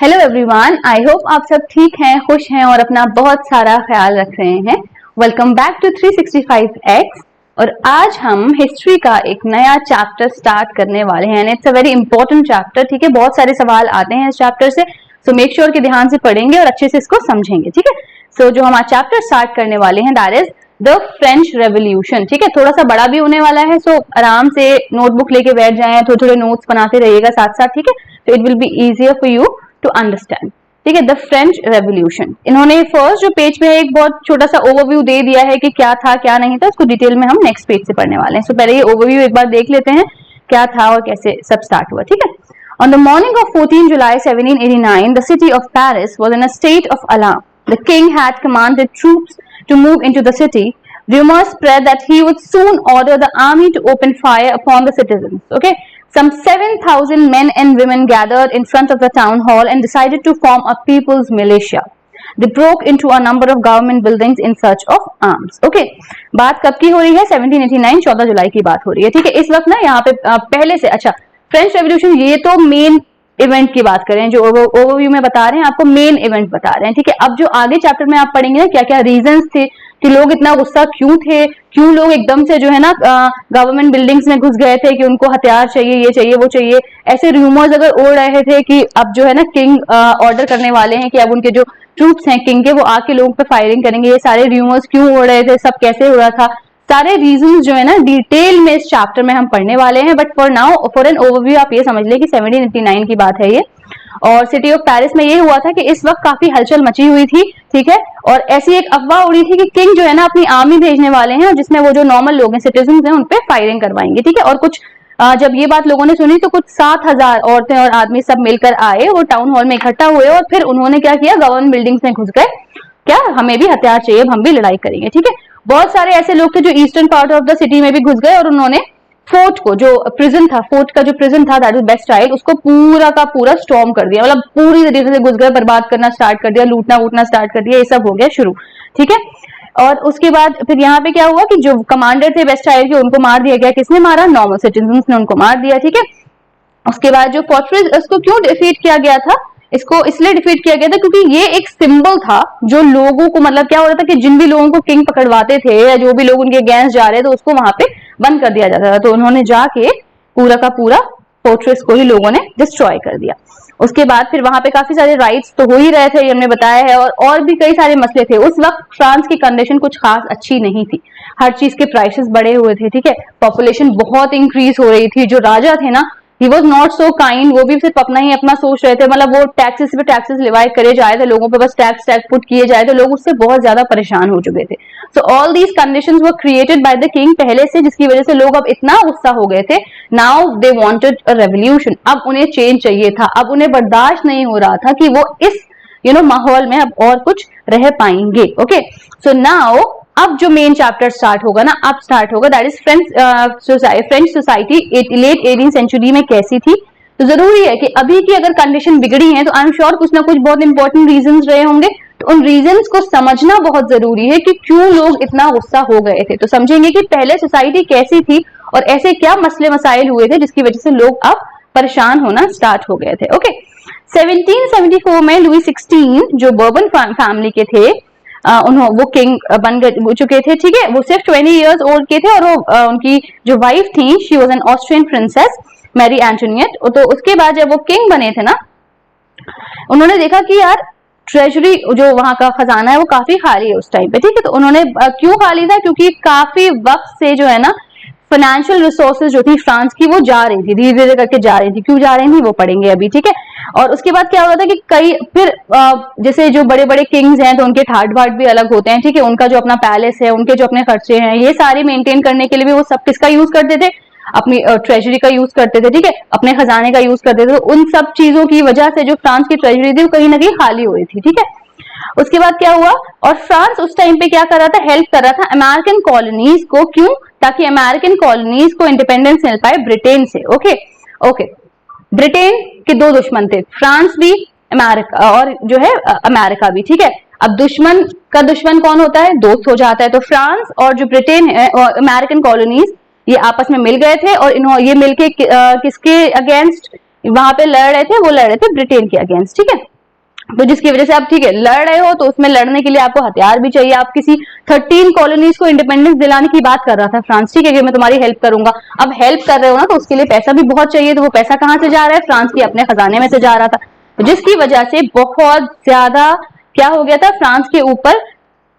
Hello everyone, I hope आप सब ठीक हैं, खुश हैं और अपना बहुत सारा ख्याल रख रहे हैं। Welcome back to 365x। और आज हम हिस्ट्री का एक नया चैप्टर स्टार्ट करने वाले हैं। It's a very important chapter. ठीक है, बहुत सारे सवाल आते हैं इस चैप्टर से, सो मेक श्योर कि ध्यान से पढ़ेंगे और अच्छे से इसको समझेंगे। ठीक है, सो जो हम आज चैप्टर स्टार्ट करने वाले हैं that is the French revolution. ठीक है, थोड़ा सा बड़ा भी होने वाला है, सो आराम से नोटबुक लेके बैठ जाएं, थोड़े थोड़े नोट्स बनाते रहिएगा साथ साथ। ठीक है, तो it will be easier for you to understand. ठीक है, द फ्रेंच रेवोल्यूशन। इन्होंने फर्स्ट जो पेज पे एक बहुत छोटा सा ओवरव्यू दे दिया है कि क्या था क्या नहीं था, उसको डिटेल में हम नेक्स्ट पेज से पढ़ने वाले हैं। सो पहले ये ओवरव्यू एक बार देख लेते हैं क्या था और कैसे सब स्टार्ट हुआ। ठीक है, on the morning of 14 July 1789 the city of Paris was in a state of alarm. The king had commanded troops to move into the city. Rumors spread that he would soon order the army to open fire upon the citizens. Okay, some 7,000 men and women gathered in front of the town hall and decided to form a people's militia. They broke into a number of government buildings in search of arms. Okay, बात कब की हो रही है? 1789, 14 जुलाई की बात हो रही है। ठीक है, इस वक्त ना यहाँ पे पहले से अच्छा फ्रेंच रेवोल्यूशन, ये तो मेन इवेंट की बात करें, जो ओवरव्यू में बता रहे हैं आपको, मेन इवेंट बता रहे हैं। ठीक है, अब जो आगे चैप्टर में आप पढ़ेंगे ना क्या क्या रीजंस थे कि लोग इतना गुस्सा क्यों थे, क्यों लोग एकदम से जो है ना गवर्नमेंट बिल्डिंग्स में घुस गए थे कि उनको हथियार चाहिए, ये चाहिए, वो चाहिए, ऐसे रूमर्स अगर उड़ रहे थे कि अब जो है ना किंग ऑर्डर करने वाले हैं कि अब उनके जो ट्रूप्स हैं किंग के वो आके लोगों पे फायरिंग करेंगे, ये सारे रूमर्स क्यों उड़ रहे थे, सब कैसे हो रहा था, सारे रीजंस जो है ना डिटेल में इस चैप्टर में हम पढ़ने वाले हैं। But for now for an overview आप ये समझ लें कि 1789 की बात है ये, और सिटी ऑफ पेरिस में ये हुआ था कि इस वक्त काफी हलचल मची हुई थी। ठीक है, और ऐसी एक अफवाह उड़ी थी कि किंग जो है ना अपनी आर्मी भेजने वाले हैं, जिसमें वो जो नॉर्मल लोग हैं, सिटीजन हैं, उनपे फायरिंग करवाएंगे। ठीक है, और कुछ जब ये बात लोगों ने सुनी तो कुछ 7,000 औरतें और आदमी सब मिलकर आए, वो टाउन हॉल में इकट्ठा हुए और फिर उन्होंने क्या किया, गवर्नमेंट बिल्डिंग्स में घुस गए, क्या हमें भी हथियार चाहिए, हम भी लड़ाई करेंगे। ठीक है, बहुत सारे ऐसे लोग थे जो eastern part of the city में भी घुस गए और उन्होंने फोर्ट को, जो प्रिजन था, फोर्ट का जो प्रिजन था दैट इज बेस्टाइल, उसको पूरा का पूरा स्टॉर्म कर दिया, मतलब पूरी तरीके से घुस गए, बर्बाद करना स्टार्ट कर दिया, लूटना वूटना स्टार्ट कर दिया, ये सब हो गया शुरू। ठीक है, और उसके बाद फिर यहाँ पे क्या हुआ कि जो कमांडर थे बेस्टाइल के उनको मार दिया गया। किसने मारा? नॉर्मल सिटीजन्स ने उनको मार दिया। ठीक है, उसके बाद जो फोर्ट्रेस, उसको क्यों डिफीट किया गया था? इसको इसलिए डिफीट किया गया था क्योंकि ये एक सिंबल था जो लोगों को, मतलब क्या हो रहा था कि जिन भी लोगों को किंग पकड़वाते थे या जो भी लोग उनके अगेंस्ट जा रहे थे उसको वहां पे बंद कर दिया जाता था। तो उन्होंने जाके पूरा का पूरा फोर्ट्रेस को ही लोगों ने डिस्ट्रॉय कर दिया। उसके बाद फिर वहां पे काफी सारे राइट्स तो हो ही रहे थे, ये हमने बताया है, और भी कई सारे मसले थे। उस वक्त फ्रांस की कंडीशन कुछ खास अच्छी नहीं थी, हर चीज के प्राइसेस बढ़े हुए थे। ठीक है, पॉपुलेशन बहुत इंक्रीज हो रही थी, जो राजा थे ना he was not so kind, वो भी सिर्फ अपना ही अपना सोच रहे थे, मतलब वो टैक्सेस पे टैक्सेस लिवाई करे जाए थे, लोगों पे बस टैक्स पुट किए जाए, तो लोग उससे बहुत ज्यादा परेशान हो चुके थे। So all these conditions were created by the king पहले से, जिसकी वजह से लोग अब इतना गुस्सा हो गए थे। Now they wanted a revolution, अब उन्हें चेंज चाहिए था, अब उन्हें बर्दाश्त नहीं हो रहा था कि वो इस माहौल में अब और कुछ रह पाएंगे। ओके, सो नाउ अब जो मेन चैप्टर स्टार्ट होगा ना, अब स्टार्ट होगा that is French society late 18th century में कैसी थी। तो जरूरी है कि अभी की अगर कंडीशन बिगड़ी है तो आई एम श्योर कुछ ना कुछ बहुत इंपॉर्टेंट रीजंस रहे होंगे, तो उन रीजंस को समझना बहुत जरूरी है कि क्यों लोग इतना गुस्सा हो गए थे। तो समझेंगे कि पहले सोसाइटी कैसी थी और ऐसे क्या मसले मसाइल हुए थे जिसकी वजह से लोग अब परेशान होना स्टार्ट हो गए थे। ओके, 1774 में लुई 16 जो बर्बन फैमिली के थे, वो किंग बन चुके थे। ठीक है, वो सिर्फ 20 इयर्स ओल्ड के थे और वो उनकी जो वाइफ थी she was an Austrian princess Marie Antoinette. तो उसके बाद जब वो किंग बने थे ना, उन्होंने देखा कि यार ट्रेजरी जो वहां का खजाना है वो काफी खाली है उस टाइम पे। ठीक है, तो उन्होंने क्यों खाली था? क्योंकि काफी वक्त से जो है ना फाइनेंशियल रिसोर्सेज जो थी फ्रांस की वो जा रही थी, धीरे धीरे करके जा रही थी। क्यों जा रही थी वो पढ़ेंगे अभी। ठीक है, और उसके बाद क्या हो रहा था कि कई फिर जैसे जो बड़े बड़े किंग्स हैं तो उनके ठाट बाट भी अलग होते हैं। ठीक है, उनका जो अपना पैलेस है, उनके जो अपने खर्चे हैं, ये सारे मेंटेन करने के लिए भी वो सब किसका यूज करते थे? अपनी ट्रेजरी का यूज करते थे। ठीक है, अपने खजाने का यूज करते थे। तो उन सब चीजों की वजह से जो फ्रांस की ट्रेजरी थी वो कहीं ना कहीं खाली हो रही थी। ठीक है, उसके बाद क्या हुआ, और फ्रांस उस टाइम पे क्या कर रहा था? हेल्प कर रहा था अमेरिकन कॉलोनीज को। क्यों? ताकि अमेरिकन कॉलोनीज को इंडिपेंडेंस मिल पाए ब्रिटेन से। ओके ओके, ब्रिटेन के दो दुश्मन थे, फ्रांस भी अमेरिका, और जो है अमेरिका भी। ठीक है, अब दुश्मन का दुश्मन कौन होता है? दोस्त हो जाता है। तो फ्रांस और जो ब्रिटेन है और अमेरिकन कॉलोनीज ये आपस में मिल गए थे और ये मिलके किसके अगेंस्ट वहां पे लड़ रहे थे? वो लड़ रहे थे ब्रिटेन के अगेंस्ट। ठीक है, तो जिसकी वजह से आप ठीक है लड़ रहे हो, तो उसमें लड़ने के लिए आपको हथियार भी चाहिए। आप किसी 13 कॉलोनीज को इंडिपेंडेंस दिलाने की बात कर रहा था फ्रांस, ठीक है कि मैं तुम्हारी हेल्प करूंगा। अब हेल्प कर रहे हो ना, तो उसके लिए पैसा भी बहुत चाहिए। तो वो पैसा कहां से जा रहा है? फ्रांस के अपने खजाने में से जा रहा था, जिसकी वजह से बहुत ज्यादा क्या हो गया था, फ्रांस के ऊपर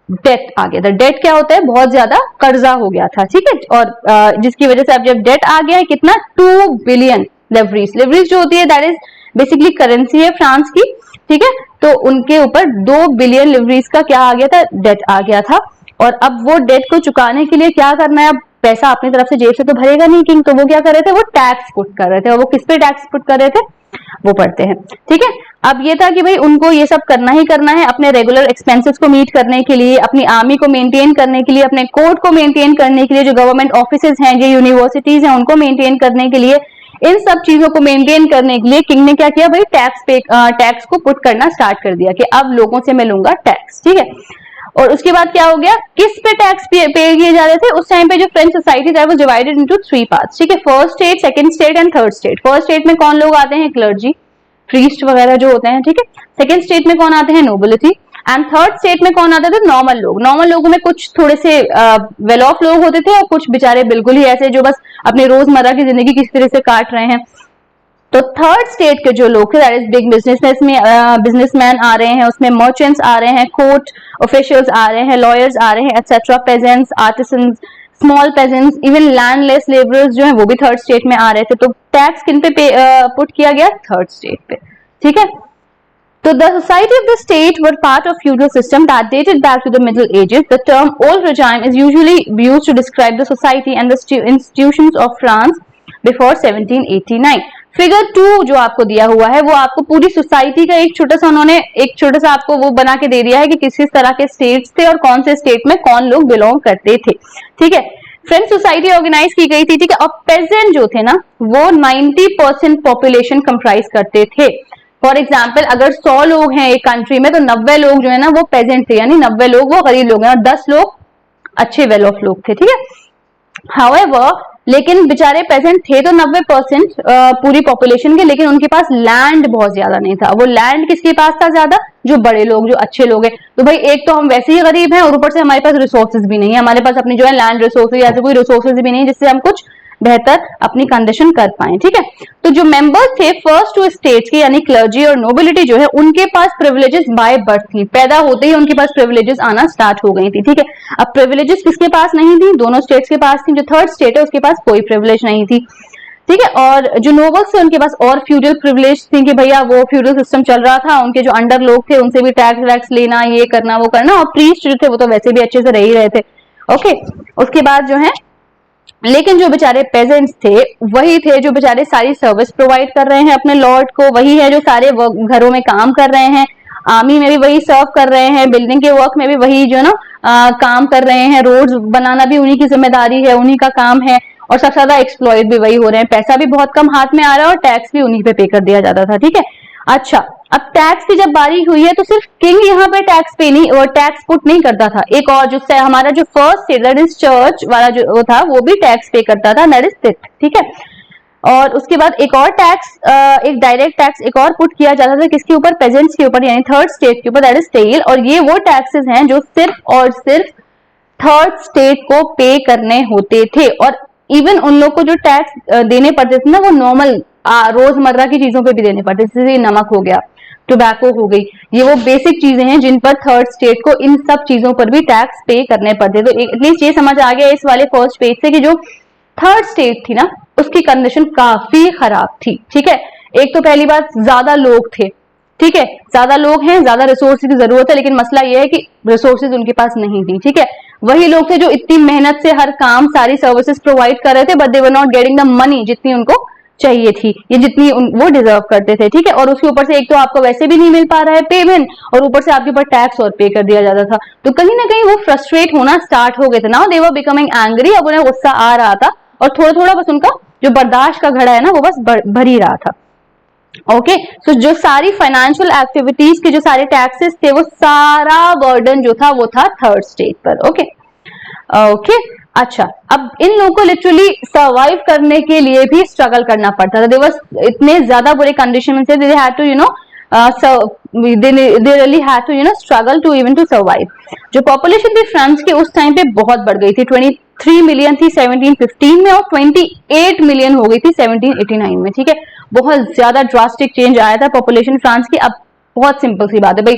डेट आ गया था। डेट क्या होता है? बहुत ज्यादा कर्जा हो गया था, ठीक है। और जिसकी वजह से अब जब डेट आ गया है कितना, 2 बिलियन लिवरीज। लिवरीज जो होती है दैट इज बेसिकली करेंसी है फ्रांस की, ठीक है। तो उनके ऊपर 2 बिलियन लिवरीज का क्या आ गया था, डेट आ गया था। और अब वो डेट को चुकाने के लिए क्या करना है, अब पैसा अपनी तरफ से जेब से तो भरेगा नहीं किंग, तो वो क्या कर रहे थे, वो टैक्स पुट कर रहे थे। और वो किस पे टैक्स पुट कर रहे थे, वो पढ़ते हैं, ठीक है। अब ये था कि भाई उनको ये सब करना ही करना है, अपने रेगुलर एक्सपेंसेस को मीट करने के लिए, अपनी आर्मी को मेंटेन करने के लिए, अपने कोर्ट को मेंटेन करने के लिए, जो गवर्नमेंट ऑफिसेज हैं, जो यूनिवर्सिटीज हैं, उनको मेंटेन करने के लिए, इन सब चीजों को मेंटेन करने के लिए किंग ने क्या किया भाई, टैक्स को पुट करना स्टार्ट कर दिया कि अब लोगों से मैं लूंगा टैक्स, ठीक है। और उसके बाद क्या हो गया, किस पे टैक्स पे किए जा रहे थे उस टाइम पे? जो फ्रेंच सोसाइटी था वो डिवाइडेड इनटू 3 पार्ट्स, ठीक है। First state, second state and third state. First state में कौन लोग आते हैं? क्लर्जी, प्रीस्ट वगैरह जो होते हैं, ठीक है। सेकंड स्टेट में कौन आते हैं? नोबिलिटी। एंड थर्ड स्टेट में कौन आते थे? नॉर्मल लोग। नॉर्मल लोगों में कुछ थोड़े से वेल ऑफ लोग होते थे, और कुछ बेचारे बिल्कुल ही ऐसे जो बस अपनी रोजमर्रा की जिंदगी किस तरह से काट रहे हैं। तो थर्ड स्टेट के जो लोग थे, दैट इज बिग बिजनेसमैन आ रहे हैं, उसमें मर्चेंट्स आ रहे हैं, कोर्ट ऑफिशियल्स आ रहे हैं, लॉयर्स आ रहे हैं, etcetera, pageants, artisans, small pageants, even landless labourers जो है वो भी थर्ड स्टेट में आ रहे थे। तो टैक्स किन पे पुट किया गया? थर्ड स्टेट पे, ठीक है। So the society of the state were part of feudal system that dated back to the Middle Ages. The term old regime is usually used to describe the society and the institutions of France before 1789. Figure 2 जो आपको दिया हुआ है वो आपको पूरी society का एक छोटा सा, उन्होंने एक छोटा सा आपको वो बना के दे दिया है कि किस किस तरह के स्टेट्स थे और कौन से स्टेट में कौन लोग बिलोंग करते थे, ठीक है। फ्रेंच सोसाइटी ऑर्गेनाइज की गई थी, ठीक है। और पेजेंट जो थे ना वो 90% पॉपुलेशन कंप्राइज करते थे। फॉर एग्जाम्पल अगर 100 लोग हैं एक कंट्री में, तो 90 लोग जो है ना वो पेजेंट थे, यानी 90 लोग वो गरीब लोग हैं और 10 लोग अच्छे वेल ऑफ लोग थे, ठीक है। हाउएवर, लेकिन बेचारे पेजेंट थे तो 90% पूरी पॉपुलेशन के, लेकिन उनके पास लैंड बहुत ज्यादा नहीं था। वो लैंड किसके पास था ज्यादा? जो बड़े लोग, जो अच्छे लोग हैं। तो भाई एक तो हम वैसे ही गरीब हैं और ऊपर से हमारे पास रिसोर्सेज भी नहीं है, हमारे पास अपनी जो है लैंड रिसोर्सेज या कोई रिसोर्सेज भी नहीं है जिससे हम कुछ बेहतर अपनी कंडीशन कर पाए, ठीक है। तो जो मेंबर्स थे फर्स्ट 2 स्टेट्स के, यानी क्लर्जी और नोबिलिटी जो है, उनके पास प्रिविलेजेस बाय बर्थ थी, पैदा होते ही उनके पास प्रिविलेजेस आना स्टार्ट हो गई थी, ठीक है। अब प्रिविलेजेस किसके पास नहीं थी? दोनों स्टेट्स के पास थी। जो थर्ड स्टेट है उसके पास कोई प्रिविलेज नहीं थी, ठीक है। और जो नोबल्स थे उनके पास और फ्यूडल प्रिविलेज थी कि भैया वो फ्यूडल सिस्टम चल रहा था, उनके जो अंडर लोग थे उनसे भी टैक्स वैक्स लेना, ये करना वो करना। और प्रीस्ट जो थे वो तो वैसे भी अच्छे से रह ही रहे थे, ओके। उसके बाद जो है, लेकिन जो बेचारे पेजेंट्स थे वही थे जो बेचारे सारी सर्विस प्रोवाइड कर रहे हैं अपने लॉर्ड को, वही है जो सारे घरों में काम कर रहे हैं, आर्मी में भी वही सर्व कर रहे हैं, बिल्डिंग के वर्क में भी वही जो ना काम कर रहे हैं, रोड्स बनाना भी उन्हीं की जिम्मेदारी है, उन्हीं का काम है। और सबसे ज्यादा एक्सप्लॉइट भी वही हो रहे हैं, पैसा भी बहुत कम हाथ में आ रहा है और टैक्स भी उन्हीं पे कर दिया जाता था, ठीक है। अच्छा, अब टैक्स की जब बारी हुई है तो सिर्फ किंग यहाँ पे टैक्स पे नहीं और टैक्स पुट नहीं करता था, एक और जो हमारा जो फर्स्ट स्टेट इज चर्च वाला जो था वो भी टैक्स पे करता था, दैट इज टिट, ठीक है। और उसके बाद एक और टैक्स, एक डायरेक्ट टैक्स एक और पुट किया जाता था किसके ऊपर? पेजेंट्स के ऊपर, यानी थर्ड स्टेट के ऊपर, दैट इज टेल। और ये वो टैक्सेस हैं जो सिर्फ और सिर्फ थर्ड स्टेट को पे करने होते थे। और इवन उन लोग को जो टैक्स देने पड़ते थे ना वो नॉर्मल रोजमर्रा की चीजों पे भी देने पड़ते, जैसे नमक हो गया, टोबैको हो गई, ये वो बेसिक चीजें हैं जिन पर थर्ड स्टेट को इन सब चीजों पर भी टैक्स पे करने पड़ते। तो एटलीस्ट ये समझ आ गया इस वाले फर्स्ट पेज से कि जो थर्ड स्टेट थी ना उसकी कंडीशन काफी खराब थी, ठीक है। एक तो पहली बात ज्यादा लोग थे, ठीक है, ज्यादा लोग हैं, ज्यादा रिसोर्सेज की जरूरत है, लेकिन मसला ये है कि रिसोर्सेज उनके पास नहीं थी, ठीक है। वही लोग थे जो इतनी मेहनत से हर काम सारी सर्विसेज प्रोवाइड कर रहे थे, but they were not getting the money जितनी उनको चाहिए थी, ये जितनी वो डिजर्व करते थे, ठीक है। और उसके ऊपर से एक तो आपको वैसे भी नहीं मिल पा रहा है पेमेंट, और ऊपर से आपके ऊपर टैक्स और पे कर दिया जाता था। तो कहीं ना कहीं वो फ्रस्ट्रेट होना स्टार्ट हो गए थे, now they were becoming angry. अब उन्हें गुस्सा आ रहा था और थोड़ा थोड़ा बस उनका जो बर्दाश्त का घड़ा है ना वो बस भर ही रहा था, ओके। सो जो सारी फाइनेंशियल एक्टिविटीज के जो सारे टैक्सेस थे वो सारा बर्डन जो था वो था थर्ड स्टेट पर, ओके ओके। अच्छा, अब इन लोगों को लिटरली सर्वाइव करने के लिए भी स्ट्रगल करना पड़ता था, दे वाज इतने ज्यादा बुरे कंडीशन में थे, they had to they really had to struggle to even to survive. जो पॉपुलेशन थी फ्रांस के उस टाइम पे बहुत बढ़ गई थी, 23 मिलियन थी 1715 में और 28 मिलियन हो गई थी 1789 में। ठीक है, बहुत ज्यादा ड्रास्टिक चेंज आया था पॉपुलेशन फ्रांस की। अब बहुत सिंपल सी बात है भाई,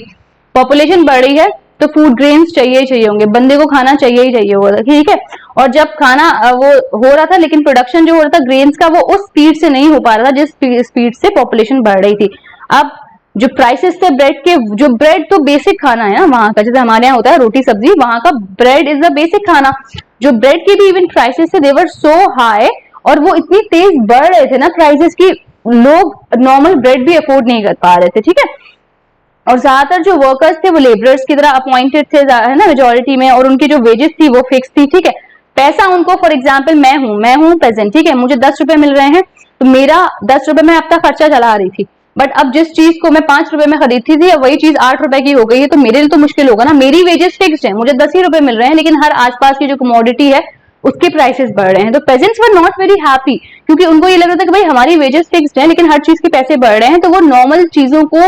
पॉपुलेशन बढ़ रही है तो फूड ग्रेन्स चाहिए ही चाहिए होंगे, बंदे को खाना चाहिए ही चाहिए होगा। ठीक है, और जब खाना वो हो रहा था, लेकिन प्रोडक्शन जो हो रहा था ग्रेन्स का वो उस स्पीड से नहीं हो पा रहा था जिस स्पीड से पॉपुलेशन बढ़ रही थी। अब जो प्राइसेस थे ब्रेड के, जो ब्रेड तो बेसिक खाना है ना वहां का, जैसे हमारे यहाँ होता है रोटी सब्जी, वहां का ब्रेड इज द बेसिक खाना। जो ब्रेड के भी इवन प्राइसेस थे, देवर सो हाई, और वो इतनी तेज बढ़ रहे थे ना प्राइसेस की, लोग नॉर्मल ब्रेड भी अफोर्ड नहीं कर पा रहे थे। ठीक है, और ज्यादातर जो वर्कर्स थे वो लेबरर्स की तरह अपॉइंटेड थे, है ना, मेजोरिटी में, और उनकी जो वेजेस थी वो फिक्स थी। ठीक है, पैसा उनको, फॉर एग्जाम्पल मैं हूँ प्रेजेंट, ठीक है, मुझे 10 रुपए मिल रहे हैं, तो मेरा 10 रुपए में अपना खर्चा चला रही थी। बट अब जिस चीज को मैं 5 रुपए में खरीदती थी, वही चीज 8 रुपए की हो गई है, तो मेरे लिए तो मुश्किल होगा ना। मेरी वेजेस फिक्स्ड है, मुझे 10 ही रुपए मिल रहे हैं, लेकिन हर आसपास की जो कमोडिटी है उसके प्राइसेस बढ़ रहे हैं। तो pageants were not very happy, क्योंकि उनको ये लग रहा था कि भाई हमारी वेजेस फिक्स्ड है, लेकिन हर चीज के पैसे बढ़ रहे हैं, तो वो नॉर्मल चीजों को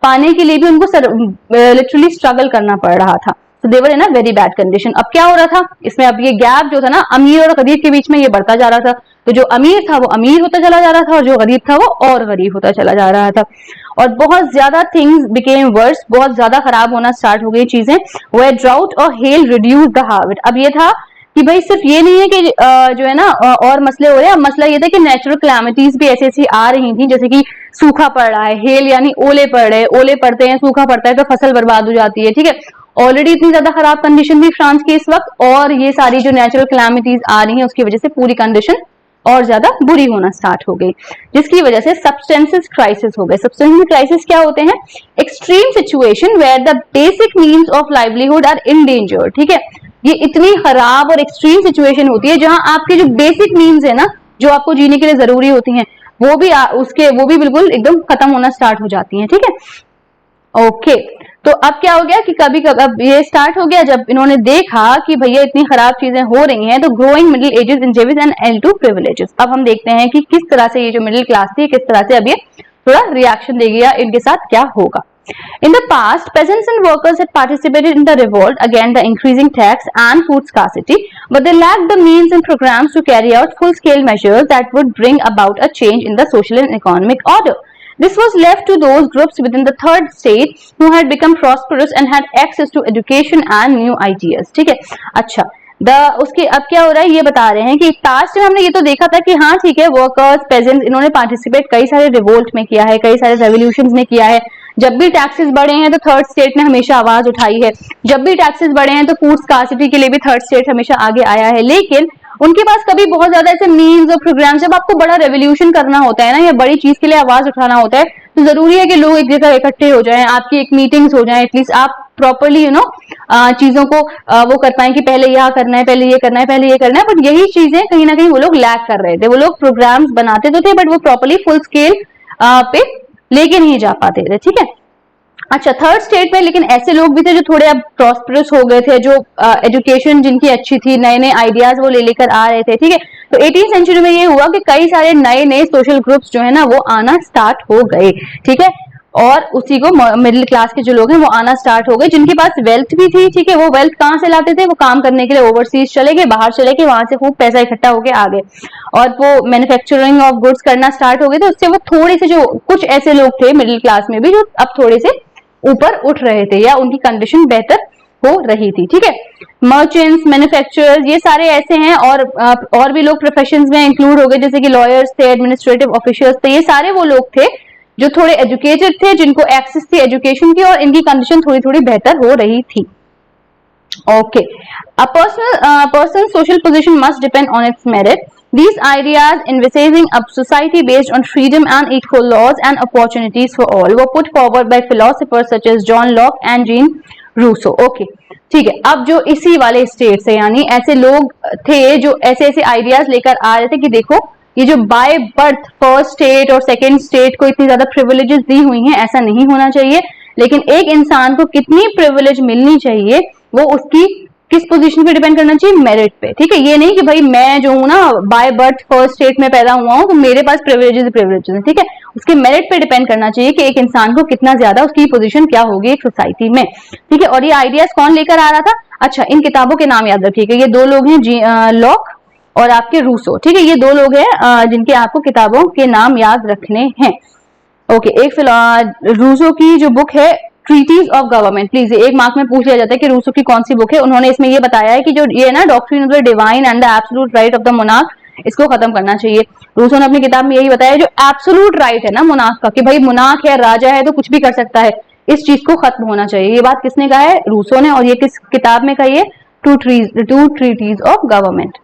पाने के लिए भी उनको लिटरली स्ट्रगल करना पड़ रहा था। तो दे वर इन अ वेरी बैड कंडीशन। अब क्या हो रहा था इसमें, अब ये गैप जो था ना अमीर और गरीब के बीच में, ये बढ़ता जा रहा था। तो जो अमीर था वो अमीर होता चला जा रहा था, और जो गरीब था वो और गरीब होता चला जा रहा था, और बहुत ज्यादा थिंग्स बिकेम वर्स, बहुत ज्यादा खराब होना स्टार्ट हो गई चीजें। वेयर ड्राउट और हेल रिड्यूस द हार्वेस्ट। अब ये था कि भाई सिर्फ ये नहीं है कि जो है ना और मसले हो रहे हैं, मसला ये था कि नेचुरल क्लैमिटीज भी ऐसी ऐसी आ रही थी, जैसे कि सूखा पड़ रहा है, हेल यानी ओले पड़ रहे, ओले पड़ते हैं, सूखा पड़ता है तो फसल बर्बाद हो जाती है। ठीक है, ऑलरेडी इतनी ज्यादा खराब कंडीशन थी फ्रांस की इस वक्त, और ये सारी जो नेचुरल क्लैमिटीज आ रही हैं उसकी वजह से पूरी कंडीशन और ज्यादा बुरी होना स्टार्ट हो गई, जिसकी वजह से सब्सटेंसेस क्राइसिस हो गए। सब्सटेंसेस क्राइसिस क्या होते हैं? Extreme situation where the basic means of livelihood are in danger. ठीक है, ये इतनी खराब और एक्सट्रीम सिचुएशन होती है जहां आपके जो बेसिक मीन्स है ना, जो आपको जीने के लिए जरूरी होती हैं, वो भी बिल्कुल एकदम खत्म होना स्टार्ट हो जाती हैं। ठीक है, ओके। तो अब क्या हो गया कि कभी अब ये स्टार्ट हो गया जब इन्होंने देखा कि भैया इतनी खराब चीजें हो रही हैं, तो growing middle ages envious and ill to privileges. अब हम देखते हैं कि किस तरह से ये जो मिडिल क्लास थी, किस तरह से अब ये थोड़ा रिएक्शन देगी या इनके साथ क्या होगा। In the past, peasants and workers had participated in the revolt against the increasing tax and food scarcity, but they lacked the means and programs to carry out full-scale measures that would bring about a change in the social and economic order. This was left to those groups within the third state who had become prosperous and had access to education and new ideas. ठीक है, अच्छा उसके अब क्या हो रहा है ये बता रहे हैं कि पास्ट में हमने ये तो देखा था कि हाँ ठीक है, वर्कर्स पेजेंट्स इन्होंने पार्टिसिपेट कई सारे रिवोल्ट में किया है, कई सारे रेवोल्यूशंस में किया है। जब भी टैक्सेस बढ़े हैं तो थर्ड स्टेट ने हमेशा आवाज उठाई है, जब भी टैक्सेस बढ़े हैं तो फूड स्कार्सिटी के लिए भी थर्ड स्टेट हमेशा आगे आया है। लेकिन उनके पास कभी बहुत ज्यादा ऐसे मीन्स और प्रोग्राम, जब आपको बड़ा रेवोल्यूशन करना होता है ना, या बड़ी चीज के लिए आवाज उठाना होता है, तो जरूरी है कि लोग एक जगह इकट्ठे हो जाएं, आपकी एक मीटिंग्स हो जाएं, एटलीस्ट आप प्रॉपरली चीजों को वो कर पाए कि पहले यह करना है, पहले ये करना है, पहले ये करना है। बट यही चीजें कहीं ना कहीं वो लोग लैक कर रहे थे। वो लोग प्रोग्राम्स बनाते तो थे, बट वो प्रॉपरली फुल स्केल पे लेके नहीं जा पाते थे। ठीक है, अच्छा थर्ड स्टेट में लेकिन ऐसे लोग भी थे जो थोड़े अब प्रॉस्परस हो गए थे, जो एजुकेशन जिनकी अच्छी थी, नए नए आइडियाज वो ले लेकर आ रहे थे। ठीक है, तो 18th सेंचुरी में ये हुआ कि कई सारे नए नए सोशल ग्रुप्स जो है ना वो आना स्टार्ट हो गए। ठीक है, और उसी को मिडिल क्लास के जो लोग हैं वो आना स्टार्ट हो गए, जिनके पास वेल्थ भी थी। ठीक है, वो वेल्थ कहाँ से लाते थे? वो काम करने के लिए ओवरसीज चले गए, बाहर चले गए, वहां से खूब पैसा इकट्ठा होके आ गए और वो मैन्युफैक्चरिंग ऑफ गुड्स करना स्टार्ट हो गए। तो उससे वो थोड़े से जो कुछ ऐसे लोग थे मिडिल क्लास में भी जो अब थोड़े से ऊपर उठ रहे थे या उनकी कंडीशन बेहतर हो रही थी। ठीक है, मर्चेंट्स, मैन्युफैक्चरर्स, ये सारे ऐसे हैं, और भी लोग प्रोफेशंस में इंक्लूड हो गए, जैसे कि लॉयर्स थे, एडमिनिस्ट्रेटिव ऑफिसर्स थे। ये सारे वो लोग थे जो थोड़े एजुकेटेड थे, जिनको एक्सेस थी एजुकेशन की, और इनकी कंडीशन थोड़ी थोड़ी बेहतर हो रही थी। Okay, a person's social position must depend on its merit. These ideas envisaging a society based on freedom and equal laws and opportunities for all were put forward by philosophers such as John Locke and Jean Rousseau. Okay, ठीक है, अब जो इसी वाले state से यानी ऐसे लोग थे जो ऐसे ऐसे आइडियाज लेकर आ रहे थे कि देखो ये जो बाय बर्थ फर्स्ट स्टेट और सेकेंड स्टेट को इतनी ज्यादा प्रिविलेजेस दी हुई हैं, ऐसा नहीं होना चाहिए। लेकिन एक इंसान को कितनी प्रिविलेज मिलनी चाहिए वो उसकी किस पोजीशन पे डिपेंड करना चाहिए? मेरिट पे। ठीक है, ये नहीं कि भाई मैं जो हूं ना बाय बर्थ फर्स्ट स्टेट में पैदा हुआ हूं तो मेरे पास प्रिविलेजेस है। ठीक है, उसके मेरिट पे डिपेंड करना चाहिए कि एक इंसान को कितना ज्यादा उसकी पोजीशन क्या होगी एक सोसाइटी में, ठीक है। और ये आइडियाज कौन लेकर आ रहा था? अच्छा, इन किताबों के नाम याद रखिएगा, ये दो लोग हैं, लॉक और आपके रूसो, ठीक है। ये दो लोग हैं जिनके आपको किताबों के नाम याद रखने हैं। ओके, एक रूसो की जो बुक है ट्रीटीज ऑफ गवर्नमेंट, प्लीज एक मार्क में पूछ लिया जाता है कि रूसो की कौन सी बुक है। उन्होंने इसमें ये बताया है कि जो ये ना doctrine of the divine and the absolute right of the monarch, इसको खत्म करना चाहिए। रूसो ने अपनी किताब में यही बताया, जो एब्सोल्यूट राइट है ना मोनार्क का, कि भाई मोनार्क है, राजा है तो कुछ भी कर सकता है, इस चीज को खत्म होना चाहिए। ये बात किसने कहा है? रूसो ने। और ये किस किताब में कही है? Two treatises of government.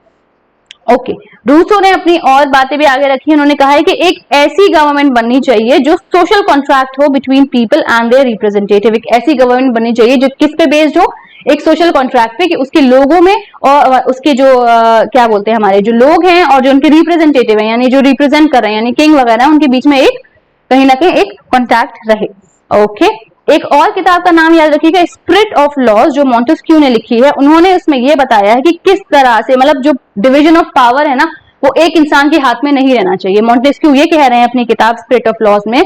Okay, Rousseau ने अपनी और बातें भी आगे रखी। उन्होंने कहा है कि एक ऐसी गवर्नमेंट बननी चाहिए जो सोशल कॉन्ट्रैक्ट हो between people and their representative. एक ऐसी गवर्नमेंट बननी चाहिए जो किस पे बेस्ड हो? एक सोशल कॉन्ट्रैक्ट पे, कि उसके लोगों में और उसके जो क्या बोलते हैं, हमारे जो लोग हैं और जो उनके रिप्रेजेंटेटिव हैं, यानी जो रिप्रेजेंट कर रहे हैं, यानी किंग वगैरह, उनके बीच में एक कहीं ना कहीं एक कॉन्टैक्ट रहे। ओके, एक और किताब का नाम याद रखिएगा, स्पिरिट ऑफ लॉज, जो मॉन्टेस्क्यू ने लिखी है। उन्होंने इसमें यह बताया है कि किस तरह से, मतलब जो डिवीजन ऑफ पावर है ना, वो एक इंसान के हाथ में नहीं रहना चाहिए। मॉन्टेस्क्यू ये कह रहे हैं अपनी किताब स्पिरिट ऑफ लॉज में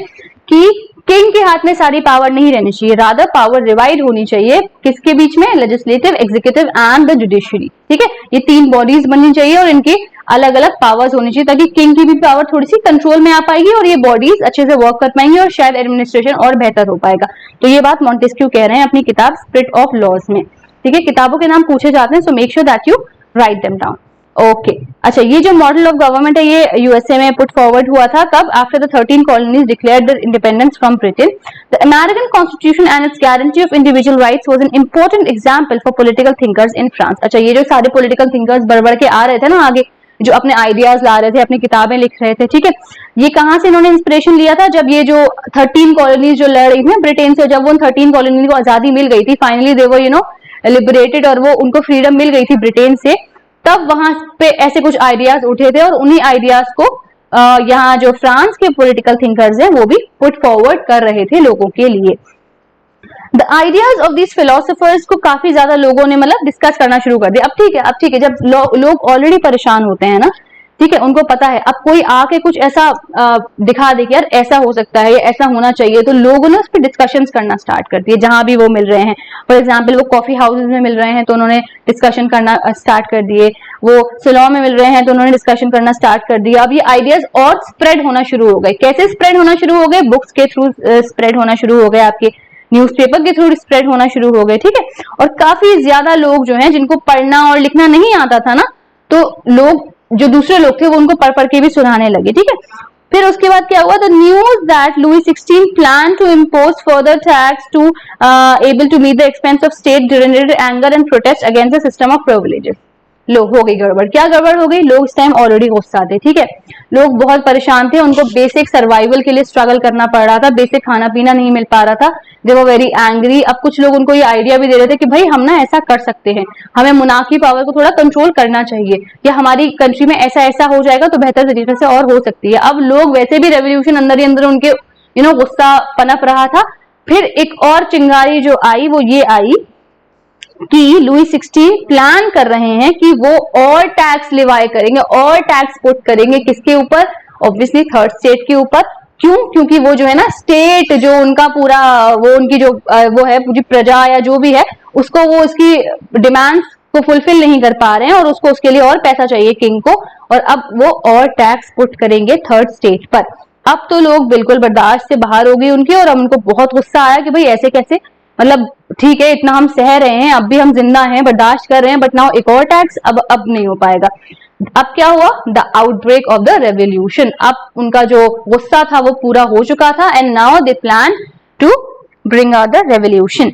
कि किंग के हाथ में सारी पावर नहीं रहनी चाहिए, रादर पावर डिवाइड होनी चाहिए। किसके बीच में? Legislative, executive and the judiciary, ठीक है। ये तीन बॉडीज बननी चाहिए और इनकी अलग अलग पावर्स होनी चाहिए, ताकि किंग की भी पावर थोड़ी सी कंट्रोल में आ पाएगी और ये बॉडीज अच्छे से वर्क कर पाएंगी और शायद एडमिनिस्ट्रेशन और बेहतर हो पाएगा। तो ये बात मॉन्टेस्क्यू कह रहे हैं अपनी किताब स्पिरिट ऑफ लॉज में, ठीक है। किताबों के नाम पूछे जाते हैं, so make sure that you write them down. Okay, अच्छा, ये जो मॉडल ऑफ गवर्नमेंट है ये यूएसए में पुट फॉरवर्ड हुआ था कब? After the 13 colonies declared the independence from Britain, the American constitution and it's guarantee of individual rights was an important example for political thinkers in France. अच्छा, ये जो सारे पॉलिटिकल थिंकर्स बढ़ के आ रहे थे ना आगे, जो अपने आइडियाज ला रहे थे, अपनी किताबें लिख रहे थे, ठीक है, ये कहां से इन्होंने इंस्पिरेशन लिया था? जब ये जो 13 कॉलोनीज जो लड़ रही थी ब्रिटेन से, जब वो 13 कॉलोनीज को आजादी मिल गई थी, फाइनली दे वर लिबरेटेड, और वो उनको फ्रीडम मिल गई थी ब्रिटेन से, तब वहां पे ऐसे कुछ आइडियाज उठे थे और उन्हीं आइडियाज को यहाँ जो फ्रांस के पॉलिटिकल थिंकर्स हैं वो भी पुट फॉरवर्ड कर रहे थे लोगों के लिए। The ideas of this philosophers को काफी ज्यादा लोगों ने मतलब डिस्कस करना शुरू कर दिया। अब ठीक है, जब लोग ऑलरेडी परेशान होते हैं ना, ठीक है, उनको पता है, अब कोई आके कुछ ऐसा दिखा दे कि यार ऐसा हो सकता है या ऐसा होना चाहिए, तो लोगों ने उस पर डिस्कशंस करना स्टार्ट कर दिए जहां भी वो मिल रहे हैं। फॉर एग्जांपल, वो कॉफी हाउसेज में मिल रहे हैं तो उन्होंने डिस्कशन करना स्टार्ट कर दिए, वो सैलून में मिल रहे हैं तो उन्होंने डिस्कशन करना स्टार्ट कर दिया। अब ये आइडियाज और स्प्रेड होना शुरू हो गए। कैसे स्प्रेड होना शुरू हो गए? बुक्स के थ्रू स्प्रेड होना शुरू हो गए, आपके न्यूज़पेपर के थ्रू स्प्रेड होना शुरू हो गए, ठीक है। और काफी ज्यादा लोग जो हैं जिनको पढ़ना और लिखना नहीं आता था ना, तो लोग जो दूसरे लोग थे वो उनको पढ़ के भी सुनाने लगे, ठीक है। फिर उसके बाद क्या हुआ? The news that Louis 16 plan to impose further tax to able to meet the expense of state generated anger and protest against the system of privileges. लोग हो गई गड़बड़। क्या गड़बड़ हो गई? लोग इस टाइम ऑलरेडी गुस्सा थे, ठीक है, लोग बहुत परेशान थे, उनको बेसिक सर्वाइवल के लिए स्ट्रगल करना पड़ रहा था, बेसिक खाना पीना नहीं मिल पा रहा था, दे वर वेरी एंग्री। अब कुछ लोग उनको ये आइडिया भी दे रहे थे कि भाई हम ना ऐसा कर सकते हैं, हमें मुनाफी पावर को थोड़ा कंट्रोल करना चाहिए, या हमारी कंट्री में ऐसा ऐसा हो जाएगा तो बेहतर तरीके से और हो सकती है। अब लोग वैसे भी रेवोल्यूशन अंदर ही अंदर उनके गुस्सा पनप रहा था। फिर एक और चिंगारी जो आई वो ये आई कि लुई 16 प्लान कर रहे हैं कि वो और टैक्स लिवाई करेंगे और टैक्स पुट करेंगे, किसके ऊपर? ऑब्वियसली थर्ड स्टेट के ऊपर। क्यों? क्योंकि वो जो है ना स्टेट, जो उनका पूरा वो उनकी जो वो है पूरी प्रजा या जो भी है, उसको वो उसकी डिमांड्स को फुलफिल नहीं कर पा रहे हैं और उसको उसके लिए और पैसा चाहिए किंग को, और अब वो और टैक्स पुट करेंगे थर्ड स्टेट पर। अब तो लोग बिल्कुल बर्दाश्त से बाहर हो गए उनके, और अब उनको बहुत गुस्सा आया कि भाई ऐसे कैसे, मतलब ठीक है इतना हम सह रहे हैं, अब भी हम जिंदा हैं, बर्दाश्त कर रहे हैं, बट नाउ एक और टैक्स, अब नहीं हो पाएगा। अब क्या हुआ? The outbreak of the revolution. अब उनका जो गुस्सा था वो पूरा हो चुका था, and now they plan to bring out the revolution.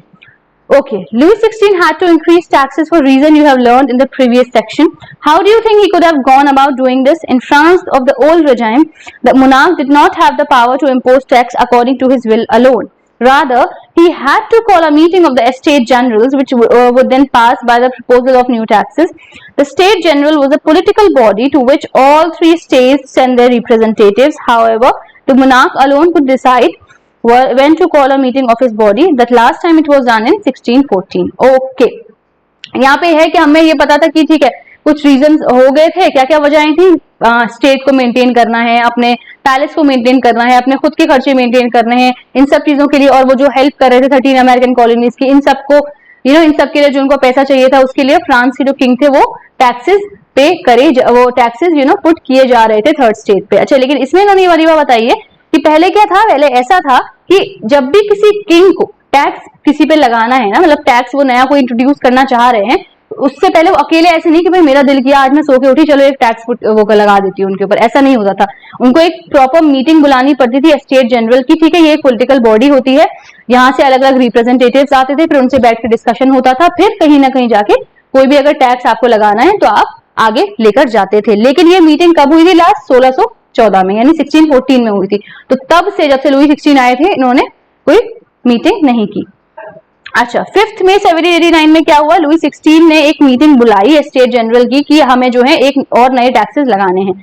Okay, Louis XVI had to increase taxes for reason you have learned in the previous section. How do you think he could have gone about doing this? In France of the old regime, the monarch did not have the power to impose tax according to his will alone. Rather, he had to call a meeting of the Estates Generals, which would then pass by the proposal of new taxes. The State General was a political body to which all three states sent their representatives. However, the monarch alone could decide when to call a meeting of his body. That last time it was done in 1614. Okay, यहाँ पे है कि हमें ये पता था कि ठीक है कुछ रीजंस हो गए थे, क्या क्या वजहें थी? स्टेट को मेंटेन करना है, अपने पैलेस को मेंटेन करना है, अपने खुद के खर्चे मेंटेन करने हैं, इन सब चीजों के लिए। और वो जो हेल्प कर रहे थे 13 अमेरिकन कॉलोनीज की, इन सबको इन सब के लिए जो उनको पैसा चाहिए था, उसके लिए फ्रांस के जो किंग थे वो टैक्सेस पे करे, वो टैक्सेस पुट किए जा रहे थे थर्ड स्टेट पे। अच्छा, लेकिन इसमें इन्होंने ये वाली बात बताई है कि पहले क्या था, पहले ऐसा था कि जब भी किसी किंग को टैक्स किसी पे लगाना है ना, मतलब टैक्स वो नया कोई इंट्रोड्यूस करना चाह रहे हैं, उससे पहले वो अकेले ऐसे नहीं कि भाई मेरा दिल किया आज मैं सो के उठी चलो एक टैक्स वो लगा देती हूँ उनके ऊपर, ऐसा नहीं होता था। उनको एक प्रॉपर मीटिंग बुलानी पड़ती थी स्टेट जनरल की, ठीक है, ये एक पॉलिटिकल बॉडी होती है, यहाँ से अलग अलग रिप्रेजेंटेटिव्स आते थे, फिर उनसे बैठ के डिस्कशन होता था, फिर कहीं ना कहीं जाके कोई भी अगर टैक्स आपको लगाना है तो आप आगे लेकर जाते थे। लेकिन ये मीटिंग कब हुई थी? लास्ट 1614 में, यानी 1614 में हुई थी। तो तब से, जब से लुई 16 आए थे, इन्होंने कोई मीटिंग नहीं की। अच्छा, 5 मई 1789 में क्या हुआ? लुई 16 ने एक मीटिंग बुलाई है स्टेट जनरल की कि हमें जो है एक और नए टैक्सेस लगाने हैं,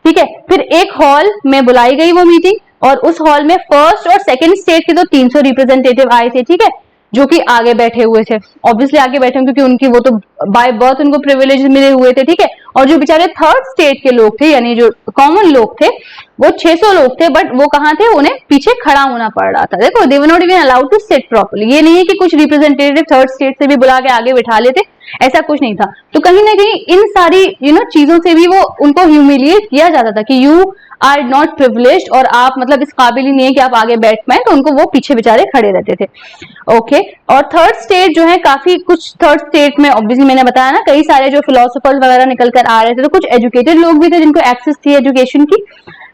ठीक है। फिर एक हॉल में बुलाई गई वो मीटिंग, और उस हॉल में फर्स्ट और सेकंड स्टेट के तो 300 रिप्रेजेंटेटिव आए थे, ठीक है, जो कि आगे बैठे हुए थे, ऑब्वियसली आगे बैठे क्योंकि उनकी वो तो बाय बर्थ उनको प्रिविलेज मिले हुए थे, ठीक है। और जो बेचारे थर्ड स्टेट के लोग थे, यानी जो कॉमन लोग थे, वो 600 लोग थे, बट वो कहाँ थे? उन्हें पीछे खड़ा होना पड़ रहा था। देखो, they were not even allowed to sit properly. ये नहीं है कि कुछ रिप्रेजेंटेटिव थर्ड स्टेट से भी बुला के आगे बिठा लेते, ऐसा कुछ नहीं था। तो कहीं ना कहीं इन सारी चीजों से भी वो उनको ह्यूमिलिएट किया जाता था कि यू आर नॉट प्रिविलेज्ड, और आप मतलब इस काबिल ही नहीं है कि आप आगे बैठ पाए, तो उनको वो पीछे बेचारे खड़े रहते थे। ओके, और थर्ड स्टेट जो है, काफी कुछ थर्ड स्टेट में ऑब्वियसली मैंने बताया ना, कई सारे जो फिलोसोफर्स वगैरह निकल कर आ रहे थे, तो कुछ एजुकेटेड लोग भी थे जिनको एक्सेस थी एजुकेशन की,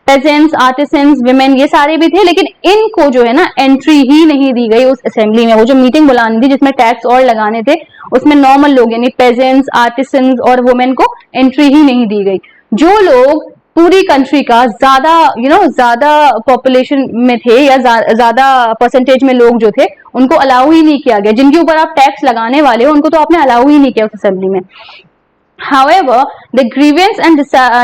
पेजेंट्स, आर्टिसंस, विमेन, ये सारे भी थे। लेकिन इनको जो है ना एंट्री ही नहीं दी गई उस असेंबली में। वो जो मीटिंग बुलानी थी जिसमें टैक्स और लगाने थे, उसमें नॉर्मल लोग यानी पेजेंट्स, आर्टिसंस और वुमेन को एंट्री ही नहीं दी गई। जो लोग पूरी कंट्री का ज्यादा पॉपुलेशन में थे या ज्यादा परसेंटेज में लोग जो थे, उनको अलाउ ही नहीं किया गया। जिनके ऊपर आप टैक्स लगाने वाले हो उनको तो आपने अलाउ ही नहीं किया उस असेंबली में। However, the grievance and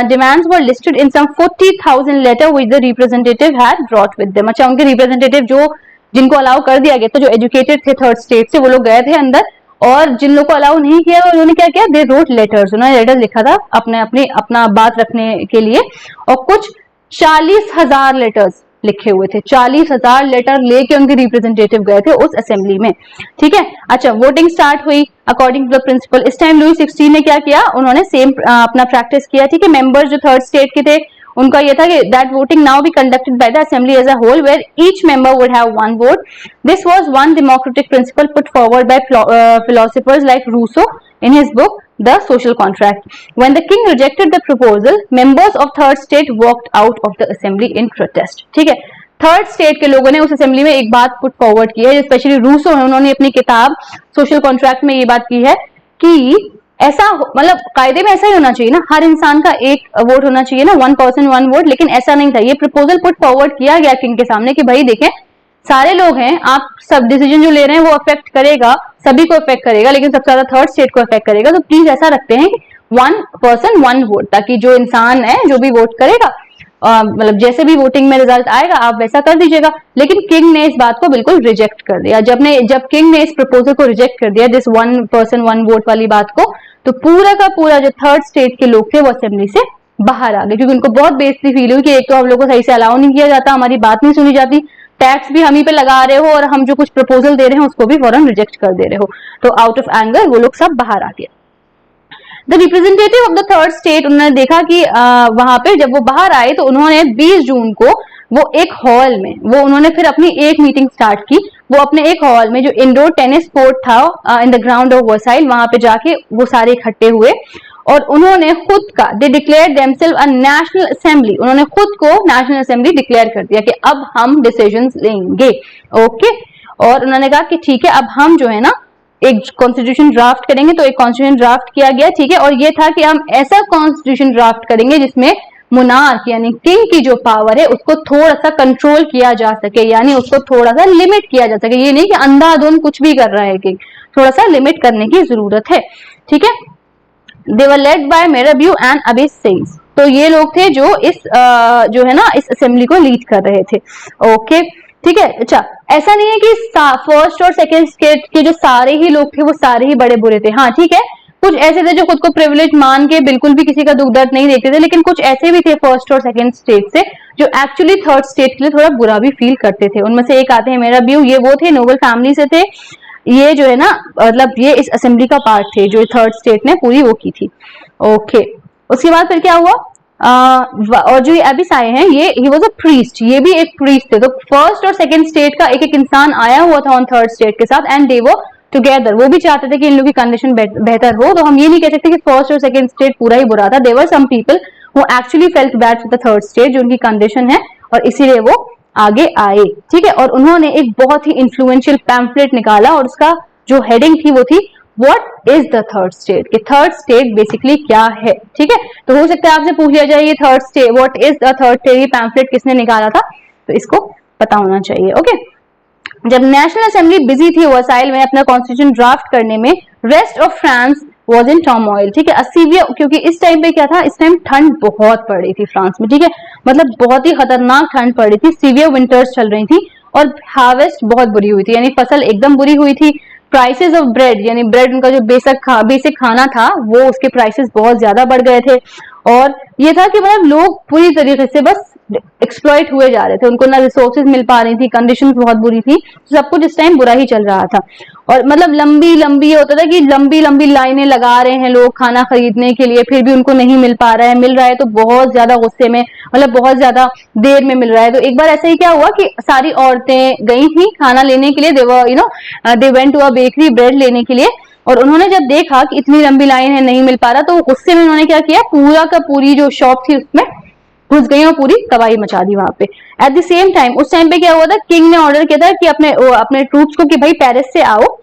demands were listed in some 40,000 letter which the representative had brought with them. अच्छा, उनके रिप्रेजेंटेटिव जो जिनको अलाउ कर दिया गया था, जो एजुकेटेड थे थर्ड स्टेट से, वो लोग गए थे अंदर, और जिन लोगों को अलाउ नहीं किया उन्होंने क्या किया? दे रोट लेटर्स, उन्होंने लेटर लिखा था अपना बात रखने के लिए, और कुछ 40,000 लेटर्स लिखे हुए थे। 40,000 लेटर लेके उनके रिप्रेजेंटेटिव गए थे उस असेंबली में, ठीक है। अच्छा, वोटिंग स्टार्ट हुई अकॉर्डिंग टू द प्रिंसिपल। इस टाइम लुई 16 ने क्या किया? उन्होंने सेम अपना प्रैक्टिस किया, ठीक है। मेंबर्स जो थर्ड स्टेट के थे, उनका यह था कि that voting now be conducted by the assembly as a whole, where each member would have one vote. This was one democratic principle put forward by philosophers like Rousseau in his book The Social Contract. When the king rejected the proposal, members of third state walked out of the assembly in protest. ठीक है, third state के लोगों ने उस assembly में एक बात put forward की है, स्पेशली रूसो है, उन्होंने अपनी किताब सोशल कॉन्ट्रैक्ट में ये बात की है कि ऐसा मतलब कायदे में ऐसा ही होना चाहिए ना, हर इंसान का एक वोट होना चाहिए ना, 1 person 1 वोट। लेकिन ऐसा नहीं था। ये प्रपोजल पुट फॉरवर्ड किया गया किंग के सामने कि भाई देखें, सारे लोग हैं, आप सब डिसीजन जो ले रहे हैं वो अफेक्ट करेगा, सभी को अफेक्ट करेगा, लेकिन सबसे ज्यादा थर्ड स्टेट को अफेक्ट करेगा। तो प्लीज ऐसा रखते हैं 1 person 1 वोट, ताकि जो इंसान है जो भी वोट करेगा, मतलब जैसे भी वोटिंग में रिजल्ट आएगा आप वैसा कर दीजिएगा। लेकिन किंग ने इस बात को बिल्कुल रिजेक्ट कर दिया। जब किंग ने इस प्रपोजल को रिजेक्ट कर दिया, दिस 1 person 1 वोट वाली बात को, तो पूरा का पूरा जो थर्ड स्टेट के लोग थे वो असेंबली से बाहर आ गए, क्योंकि उनको बहुत बेइज्जती फील हुई कि एक तो हम लोग को सही से अलाउ नहीं किया जाता, हमारी बात नहीं सुनी जाती, टैक्स भी हम ही पे लगा रहे हो, और हम जो कुछ प्रपोजल दे रहे हैं उसको भी फौरन रिजेक्ट कर दे रहे हो। तो आउट ऑफ एंगर वो लोग सब बाहर आ गए। The representative of the third state, उन्होंने देखा कि वहां पे जब वो बाहर आए तो उन्होंने 20 जून को वो एक हॉल में उन्होंने फिर अपनी एक मीटिंग स्टार्ट की। वो अपने एक हॉल में जो इंडोर टेनिस कोर्ट था in the ground of Versailles, वहां पे जाके वो सारे इकट्ठे हुए और उन्होंने खुद का they declare themselves a national assembly, उन्होंने खुद को नेशनल असेंबली डिक्लेयर कर दिया कि अब हम डिसीजंस लेंगे। ओके, और उन्होंने कहा कि ठीक है, अब हम जो है ना एक कॉन्स्टिट्यूशन ड्राफ्ट करेंगे। तो एक कॉन्स्टिट्यूशन ड्राफ्ट किया गया, ठीक है, और ये था कि हम ऐसा कॉन्स्टिट्यूशन ड्राफ्ट करेंगे जिसमें मुनार्क यानी किंग की जो पावर है उसको थोड़ा सा कंट्रोल किया जा सके, यानी उसको थोड़ा सा लिमिट किया जा सके। ये नहीं कि अंधाधुंध कुछ भी कर रहा है किंग, थोड़ा सा लिमिट करने की जरूरत है, ठीक है। They were led by Mirabeau and Abbe सिंग्स, तो ये लोग थे जो जो है ना इस असेंबली को लीड कर रहे थे। ओके, ठीक है। अच्छा, ऐसा नहीं है कि फर्स्ट और सेकंड स्टेट के जो सारे ही लोग थे वो सारे ही बड़े बुरे थे। हाँ, ठीक है, कुछ ऐसे थे जो खुद को प्रिविलेज मान के बिल्कुल भी किसी का दुख दर्द नहीं देखते थे, लेकिन कुछ ऐसे भी थे फर्स्ट और सेकंड स्टेट से जो एक्चुअली थर्ड स्टेट के लिए थोड़ा बुरा भी फील करते थे। उनमें से एक आते हैं मेरा व्यू, ये वो थे नोबल फैमिली से थे, ये जो है ना मतलब ये इस असेंबली का पार्ट थे जो थर्ड स्टेट ने पूरी वो की थी। ओके, उसके बाद फिर क्या हुआ, और जो ये अभी आए हैं ये ही वाज अ प्रीस्ट, ये भी एक प्रीस्ट थे। तो फर्स्ट और सेकंड स्टेट का एक एक इंसान आया हुआ था ऑन थर्ड स्टेट के साथ, एंड दे वर टुगेदर। वो भी चाहते थे कि इन लोगों की कंडीशन बेहतर हो। तो हम ये नहीं कह सकते कि फर्स्ट और सेकंड स्टेट पूरा ही बुरा था। There were some people who actually felt bad for the third state, जो उनकी कंडीशन है और इसीलिए वो आगे आए। ठीक है, और उन्होंने एक बहुत ही इन्फ्लुएंशियल पैम्फलेट निकाला और उसका जो हेडिंग थी वो थी what is the third state, कि थर्ड स्टेट बेसिकली क्या है। ठीक है, तो हो सकता है आपसे पूछ लिया जाए ये third state what is the third state, ये पैम्फलेट किसने निकाला था, तो इसको पता होना चाहिए। ओके, जब नेशनल असेंबली बिजी थी वर्साइल में अपना कॉन्स्टिट्यूशन ड्राफ्ट करने में, rest of France was in turmoil. ठीक है, सीवियर, क्योंकि इस टाइम पे क्या था, इस टाइम ठंड बहुत पड़ रही थी फ्रांस में। ठीक है, मतलब बहुत ही खतरनाक ठंड पड़ रही थी, सीवियर विंटर्स चल रही थी और हार्वेस्ट बहुत बुरी हुई थी, यानी फसल एकदम बुरी हुई थी। प्राइसेस ऑफ ब्रेड, यानी ब्रेड उनका जो बेसिक खाना था वो उसके प्राइसेस बहुत ज्यादा बढ़ गए थे। और ये था कि मतलब लोग पूरी तरीके से बस एक्सप्लॉइट हुए जा रहे थे, उनको ना रिसोर्सेज मिल पा रही थी, कंडीशंस बहुत बुरी थी, सब कुछ इस टाइम बुरा ही चल रहा था। और मतलब लंबी लंबी ये होता था कि लंबी लंबी लाइनें लगा रहे हैं लोग खाना खरीदने के लिए, फिर भी उनको नहीं मिल पा रहा है, मिल रहा है तो बहुत ज्यादा गुस्से में, मतलब बहुत ज्यादा देर में मिल रहा है। तो एक बार ऐसा ही क्या हुआ कि सारी औरतें गई थी खाना लेने के लिए, they went to a bakery bread लेने के लिए, और उन्होंने जब देखा कि इतनी लंबी लाइन है नहीं मिल पा रहा, तो गुस्से में उन्होंने क्या किया, पूरा का पूरी जो शॉप थी उसमें घुस गई और पूरी तबाही मचा दी वहां पे। एट द सेम टाइम उस टाइम पे क्या हुआ था, किंग ने ऑर्डर किया था कि अपने ट्रूप्स को कि भाई पेरिस से आओ।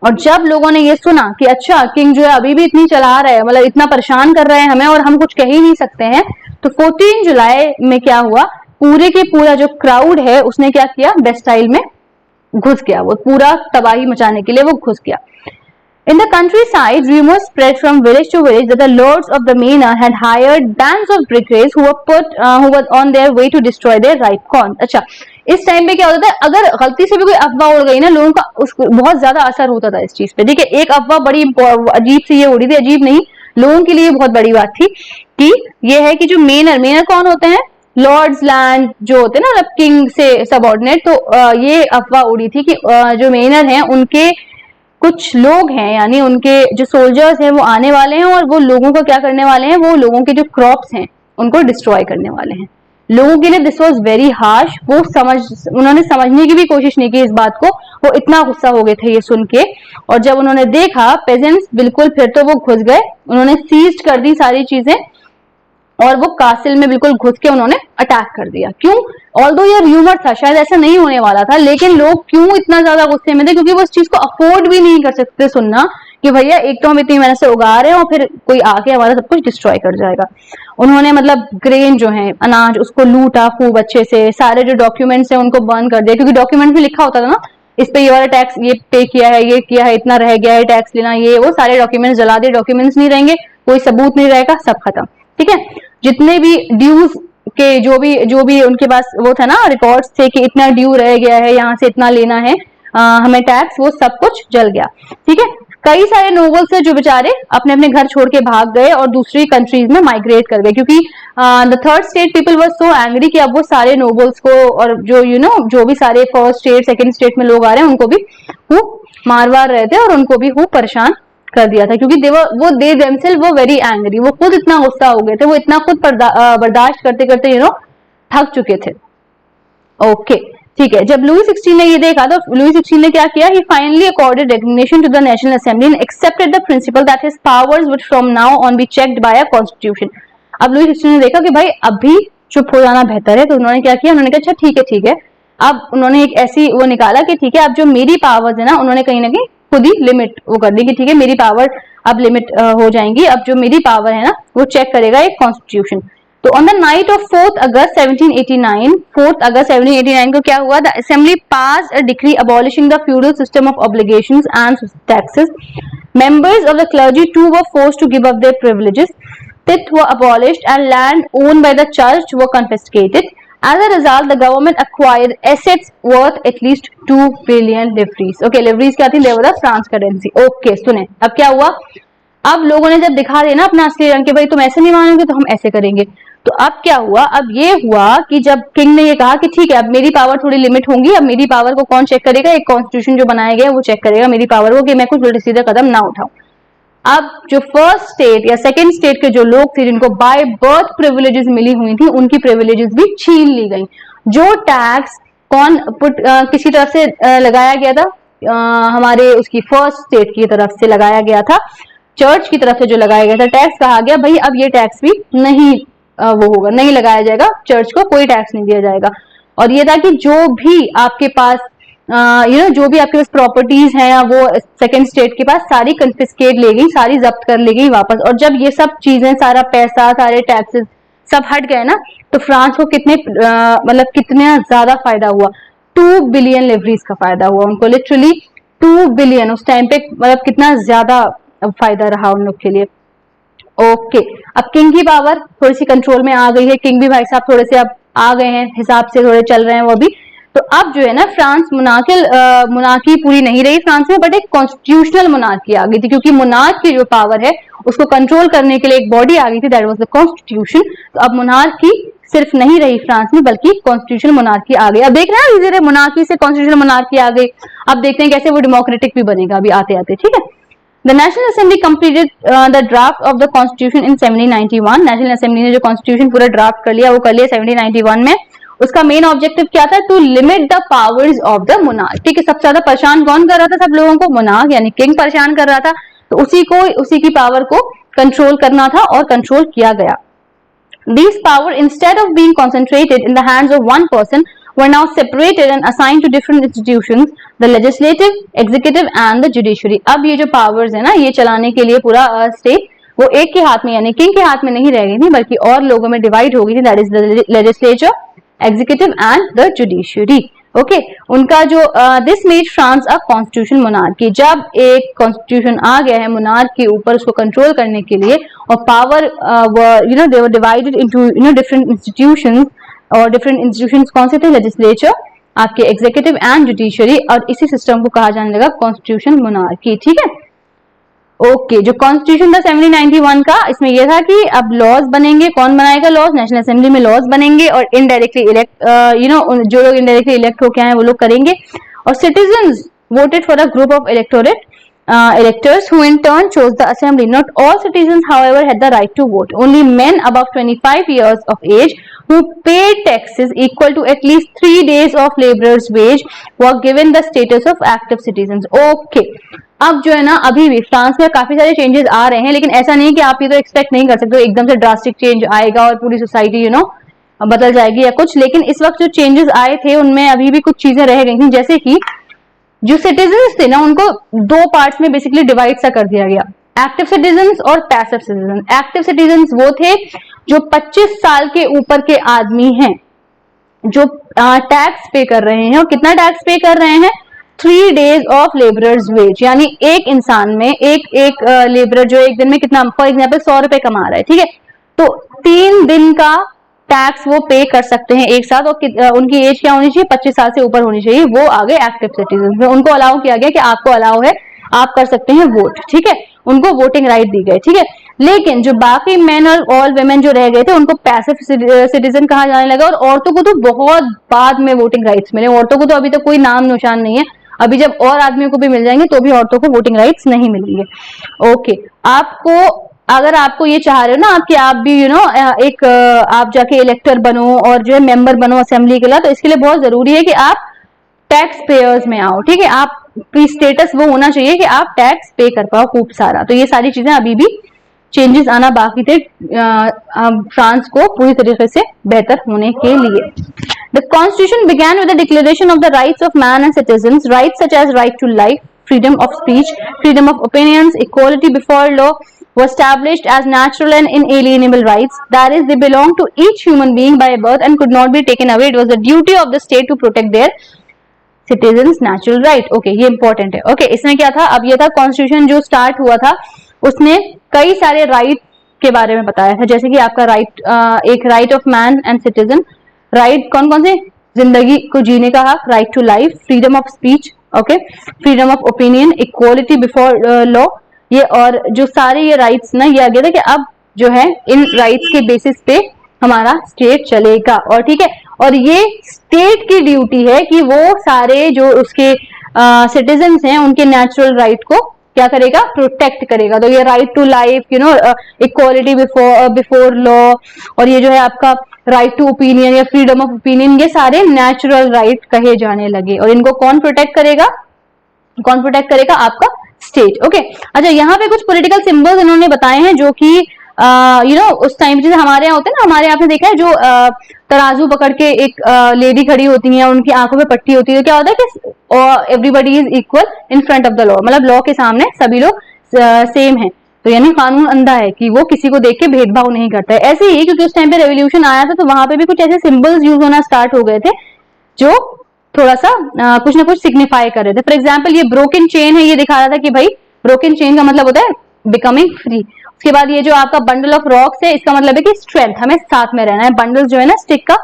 और जब लोगों ने ये सुना कि अच्छा किंग जो है अभी भी इतनी चला रहा है, मतलब इतना परेशान कर रहे हैं हमें और हम कुछ कह ही नहीं सकते हैं, तो 14 जुलाई में क्या हुआ, पूरे के पूरा जो क्राउड है उसने क्या किया, बेस्टाइल में घुस गया, वो पूरा तबाही मचाने के लिए वो घुस गया। In the countryside, rumors spread from village to village that the lords of the manor had hired bands of bricklays who were on their way to destroy their ripe corn. अच्छा, इस टाइम पे क्या होता था, अगर गलती से भी कोई अफवाह उड़ गई ना, लोगों का बहुत ज्यादा असर होता था इस चीज पे। ठीक है, एक अफवाह बड़ी अजीब सी ये उड़ी थी, अजीब नहीं, लोगों के लिए बहुत बड़ी बात थी कि ये है कि जो मेनर कौन होते हैं, लॉर्ड्स लैंड जो होते हैं ना, मतलब किंग से सबऑर्डिनेट। तो ये अफवाह उड़ी थी कि जो मेनर हैं उनके कुछ लोग हैं, यानी उनके जो सोल्जर्स हैं वो आने वाले हैं और वो लोगों को क्या करने वाले हैं, वो लोगों के जो क्रॉप्स हैं उनको डिस्ट्रॉय करने वाले हैं। लोगों के लिए दिस वाज वेरी हार्श। उन्होंने समझने की भी कोशिश नहीं की इस बात को, वो इतना गुस्सा हो गए थे ये सुन के। और जब उन्होंने देखा पेजेंट्स बिल्कुल, फिर तो वो घुस गए, उन्होंने सीज कर दी सारी चीजें और वो कासिल में बिल्कुल घुस के उन्होंने अटैक कर दिया। क्यों? ऑल्दो ये र्यूमर था, शायद ऐसा नहीं होने वाला था, लेकिन लोग क्यों इतना ज्यादा गुस्से में थे, क्योंकि वो इस चीज को अफोर्ड भी नहीं कर सकते सुनना कि भैया एक तो हम इतनी मेहनत से उगा रहे हैं और फिर कोई आके हमारा सब कुछ डिस्ट्रॉय कर जाएगा। उन्होंने मतलब ग्रेन जो है, अनाज, उसको लूटा खूब अच्छे से, सारे जो डॉक्यूमेंट्स हैं उनको बर्न कर दिया, क्योंकि डॉक्यूमेंट में लिखा होता था ना इस पे ये वाला टैक्स ये पे किया है, ये किया है, इतना रह गया है टैक्स लेना, ये वो सारे डॉक्यूमेंट्स जला दिए, डॉक्यूमेंट्स नहीं रहेंगे, कोई सबूत नहीं रहेगा, सब खत्म। ठीक है, जितने भी ड्यूज के जो भी उनके पास वो था ना रिकॉर्ड्स थे कि इतना ड्यू रह गया है, यहाँ से इतना लेना है हमें टैक्स, वो सब कुछ जल गया। ठीक है, कई सारे नोबल्स थे जो बेचारे अपने अपने घर छोड़ के भाग गए और दूसरी कंट्रीज में माइग्रेट कर गए, क्योंकि the third state people were so angry कि अब वो सारे नोबल्स को और जो जो भी सारे फर्स्ट स्टेट सेकंड स्टेट में लोग आ रहे हैं उनको भी वो मारवार रहे थे और उनको भी वो परेशान कर दिया था, क्योंकि दे देमसेल्फ वो वेरी एंग्री, वो खुद इतना गुस्सा हो गए थे, वो इतना खुद बर्दाश्त करते करते थक चुके थे। ओके, ठीक है, जब लुई 16 ने ये देखा तो लुई 16 ने क्या किया, he finally accorded recognition to the national assembly and accepted the principle that his powers would from now on be checked by a constitution. अब लुई 16 ने देखा कि भाई अभी चुप हो जाना बेहतर है, तो उन्होंने क्या किया, उन्होंने कहा अच्छा ठीक है। अब उन्होंने एक ऐसी वो निकाला कि ठीक है, अब जो मेरी पावर्स है ना, उन्होंने कहीं ना कहीं खुद ही लिमिट वो कर दी कि ठीक है मेरी पावर अब लिमिट हो जाएंगी, अब जो मेरी पावर है ना वो चेक करेगा एक कॉन्स्टिट्यूशन। तो on the night of 4th August 1789 को क्या हुआ, the assembly passed a decree abolishing the feudal system of obligations and taxes. Members of the clergy too were forced to give up their privileges. Tithes were abolished and land owned by the church were confiscated. As a result, the government acquired assets worth at least 2 billion livres. Okay, livres क्या थी? They were the France currency. Okay, सुने अब क्या हुआ, अब लोगों ने जब दिखा दिया ना अपना असली रंग के भाई तुम ऐसे नहीं मानोगे तो हम ऐसे करेंगे, तो अब क्या हुआ, अब ये हुआ कि जब किंग ने ये कहा कि ठीक है अब मेरी पावर थोड़ी लिमिट होंगी, अब मेरी पावर को कौन चेक करेगा, एक कॉन्स्टिट्यूशन जो बनाया गया वो चेक करेगा मेरी पावर को कि मैं कुछ उल्टा सीधा कदम ना उठाऊं। अब जो फर्स्ट स्टेट या सेकंड स्टेट के जो लोग थे जिनको बाय बर्थ प्रिविलेजेस मिली हुई थी उनकी प्रिविलेजेस भी छीन ली गई। जो टैक्स कौन किसी तरफ से लगाया गया था, हमारे उसकी फर्स्ट स्टेट की तरफ से लगाया गया था, चर्च की तरफ से जो लगाया गया था टैक्स, कहा गया भाई अब ये टैक्स भी नहीं वो होगा, नहीं लगाया जाएगा, चर्च को कोई टैक्स नहीं दिया जाएगा। और ये था कि जो भी आपके पास जो भी आपके पास प्रॉपर्टीज हैं वो सेकंड स्टेट के पास सारी कंफिस्केट ले गई, सारी जब्त कर ले गई वापस। और जब ये सब चीजें, सारा पैसा, सारे टैक्सेस सब हट गए ना, तो फ्रांस को कितने मतलब कितना ज्यादा फायदा हुआ, 2 बिलियन लिवरीज का फायदा हुआ उनको, लिटरली 2 बिलियन उस टाइम पे, मतलब कितना ज्यादा फायदा रहा उन लोग के लिए। ओके, अब किंग की पावर थोड़ी सी कंट्रोल में आ गई है, किंग भी भाई साहब थोड़े से अब आ गए हैं, हिसाब से थोड़े चल रहे हैं वो भी। तो अब जो है ना फ्रांस मोनार्की पूरी नहीं रही फ्रांस में, बट एक कॉन्स्टिट्यूशनल मोनार्की आ गई थी, क्योंकि मोनार्क की जो पावर है उसको कंट्रोल करने के लिए एक बॉडी आ गई थी, दैट वाज द कॉन्स्टिट्यूशन। तो अब मोनार्की सिर्फ नहीं रही फ्रांस में बल्कि कॉन्स्टिट्यूशनल मोनार्की आ गई। अब देख रहे हैं धीरे धीरे मोनार्की से कॉन्स्टिट्यूशनल मोनार्की आ गई, अब देखते हैं कैसे वो डेमोक्रेटिक भी बनेगा अभी आते आते, ठीक है। The National Assembly completed the draft of the Constitution in 1791. National assembly ने जो कॉन्स्टिट्यूशन पूरा ड्राफ्ट कर लिया वो कर लिया 1791 में। उसका मेन ऑब्जेक्टिव क्या था, to limit the powers of the monarch. ठीक है, सबसे ज्यादा परेशान कौन कर रहा था सब लोगों को, मोनार्क यानी किंग परेशान कर रहा था, तो उसी की पावर को कंट्रोल करना था और कंट्रोल किया गया। These powers, instead of being concentrated in the hands of one person, were now separated and assigned to different institutions, the legislative, executive and the judiciary. अब ये जो powers है ना, ये चलाने के लिए पूरा स्टेट वो एक के हाथ में यानी किंग के हाथ में नहीं रह गई थी बल्कि और लोगों में डिवाइड हो गई थी, that is the legislature, executive and the judiciary. Okay, उनका जो this made France a constitution monarchy. जब एक कॉन्स्टिट्यूशन आ गया है मोनार्क के ऊपर उसको कंट्रोल करने के लिए, और power they were divided into different institutions, और डिफरेंट इंस्टीट्यूशंस कौन से थे, लेजिस्लेचर, आपके एग्जीक्यूटिव एंड जुडिशरी, और इसी सिस्टम को कहा जाने लगा कॉन्स्टिट्यूशन मोनार्की। ठीक है, ओके, जो कॉन्स्टिट्यूशन था 1791 का, इसमें यह था कि अब लॉज बनेंगे, कौन बनाएगा लॉज, नेशनल असेंबली में लॉज बनेंगे, और इनडायरेक्टली इलेक्ट जो लोग इनडायरेक्टली इलेक्ट होके आए वो लोग करेंगे, और citizens voted for a group of electors who in turn chose the assembly. Not all citizens, however, had the right to vote. Only men above 25 years of age who paid taxes equal to at least 3 days of laborer's wage were given the status of active citizens. Okay, अब जो है ना अभी भी France में काफी सारे changes आ रहे हैं, लेकिन ऐसा नहीं कि आप ये तो एक्सपेक्ट नहीं कर सकते एकदम से ड्रास्टिक चेंज आएगा और पूरी सोसाइटी बदल जाएगी या कुछ। लेकिन इस वक्त जो चेंजेस आए थे उनमें अभी भी कुछ चीजें रह गई थी, जैसे कि जो सिटीजन्स थे ना उनको 2 पार्ट्स में बेसिकली डिवाइड सा कर दिया गया, एक्टिव सिटीजन्स और पैसिव सिटीजन। एक्टिव सिटीजन्स वो थे जो 25 साल के ऊपर के आदमी हैं जो टैक्स पे कर रहे हैं, और कितना टैक्स पे कर रहे हैं, 3 days ऑफ लेबरर्स वेज, यानी एक इंसान में एक लेबरर जो एक दिन में कितना, फॉर एग्जाम्पल 100 रुपए कमा रहा है, ठीक है, तो 3 दिन का टैक्स वो पे कर सकते हैं एक साथ, और उनकी एज क्या होनी चाहिए, 25 साल से ऊपर होनी चाहिए, वो आगे एक्टिव सिटीजन में उनको अलाउ किया गया कि आपको अलाउ है, आप कर सकते हैं वोट। ठीक है, उनको वोटिंग राइट दी गई। ठीक है, लेकिन जो बाकी मेन और ऑल वुमेन जो रह गए थे उनको पैसिव सिटीजन कहा जाने लगा, और औरतों को तो बहुत बाद में वोटिंग राइट्स मिले। औरतों को तो अभी तक कोई नाम निशान नहीं है, अभी जब और आदमियों को भी मिल जाएंगे तो भी औरतों को वोटिंग राइट्स नहीं मिलेंगे। ओके, अगर आपको ये चाह रहे हो ना आप कि आप भी एक आप जाके इलेक्टर बनो और जो है मेंबर बनो असेंबली के लिए, तो इसके लिए बहुत जरूरी है कि आप टैक्स पेयर्स में आओ। ठीक है, आप स्टेटस वो होना चाहिए कि आप टैक्स पे कर पाओ खूब सारा। तो ये सारी चीजें अभी भी चेंजेस आना बाकी थे फ्रांस को पूरी तरीके से बेहतर होने के लिए। The Constitution began with the declaration of the rights of man and citizens, rights such as right to life, freedom of speech, freedom of opinions, equality before law were established as natural and inalienable rights. That is, they belong to each human being by birth and could not be taken away. It was the duty of the state to protect their citizens' natural right. Okay, ये important है। Okay, इसमें क्या था, अब ये था constitution जो start हुआ था उसने कई सारे राइट के बारे में बताया था, जैसे कि आपका राइट, एक right of man and citizen, right कौन कौन से, जिंदगी को जीने का हक, right to life, freedom of speech, okay, freedom of opinion, equality before law, ये और जो सारे ये राइट्स ना, ये आ गया था कि अब जो है इन राइट्स के बेसिस पे हमारा स्टेट चलेगा। और ठीक है, और ये स्टेट की ड्यूटी है कि वो सारे जो उसके सिटीजन्स हैं उनके नेचुरल राइट को क्या करेगा, प्रोटेक्ट करेगा। तो ये right to life, equality before law, और ये जो है आपका राइट टू ओपिनियन या फ्रीडम ऑफ ओपिनियन, ये सारे नेचुरल राइट कहे जाने लगे। और इनको कौन प्रोटेक्ट करेगा? कौन प्रोटेक्ट करेगा? आपका स्टेट। ओके, अच्छा यहाँ पे कुछ पॉलिटिकल सिंबल्स इन्होंने बताए हैं जो कि उस टाइम जैसे हमारे यहाँ होते हैं ना, हमारे यहाँ पे देखा है जो तराजू पकड़ के एक लेडी खड़ी होती है, उनकी आंखों पे पट्टी होती है, तो क्या होता है कि everybody is equal in front of the law, मतलब लॉ के सामने सभी लोग सेम है। तो यानी कानून अंधा है कि वो किसी को देख के भेदभाव नहीं करता है। ऐसे ही क्योंकि उस टाइम पे रेवोल्यूशन आया था तो वहां पे भी कुछ ऐसे सिंबल्स यूज होना स्टार्ट हो गए थे जो थोड़ा सा कुछ ना कुछ सिग्निफाई कर रहे थे। फॉर एग्जाम्पल ये ब्रोकन चेन है, ये दिखा रहा था कि भाई ब्रोकन चेन का मतलब होता है बिकमिंग फ्री। उसके बाद ये जो आपका बंडल ऑफ रॉक्स है, इसका मतलब है कि स्ट्रेंथ, हमें साथ में रहना है। बंडल जो है ना स्टिक का,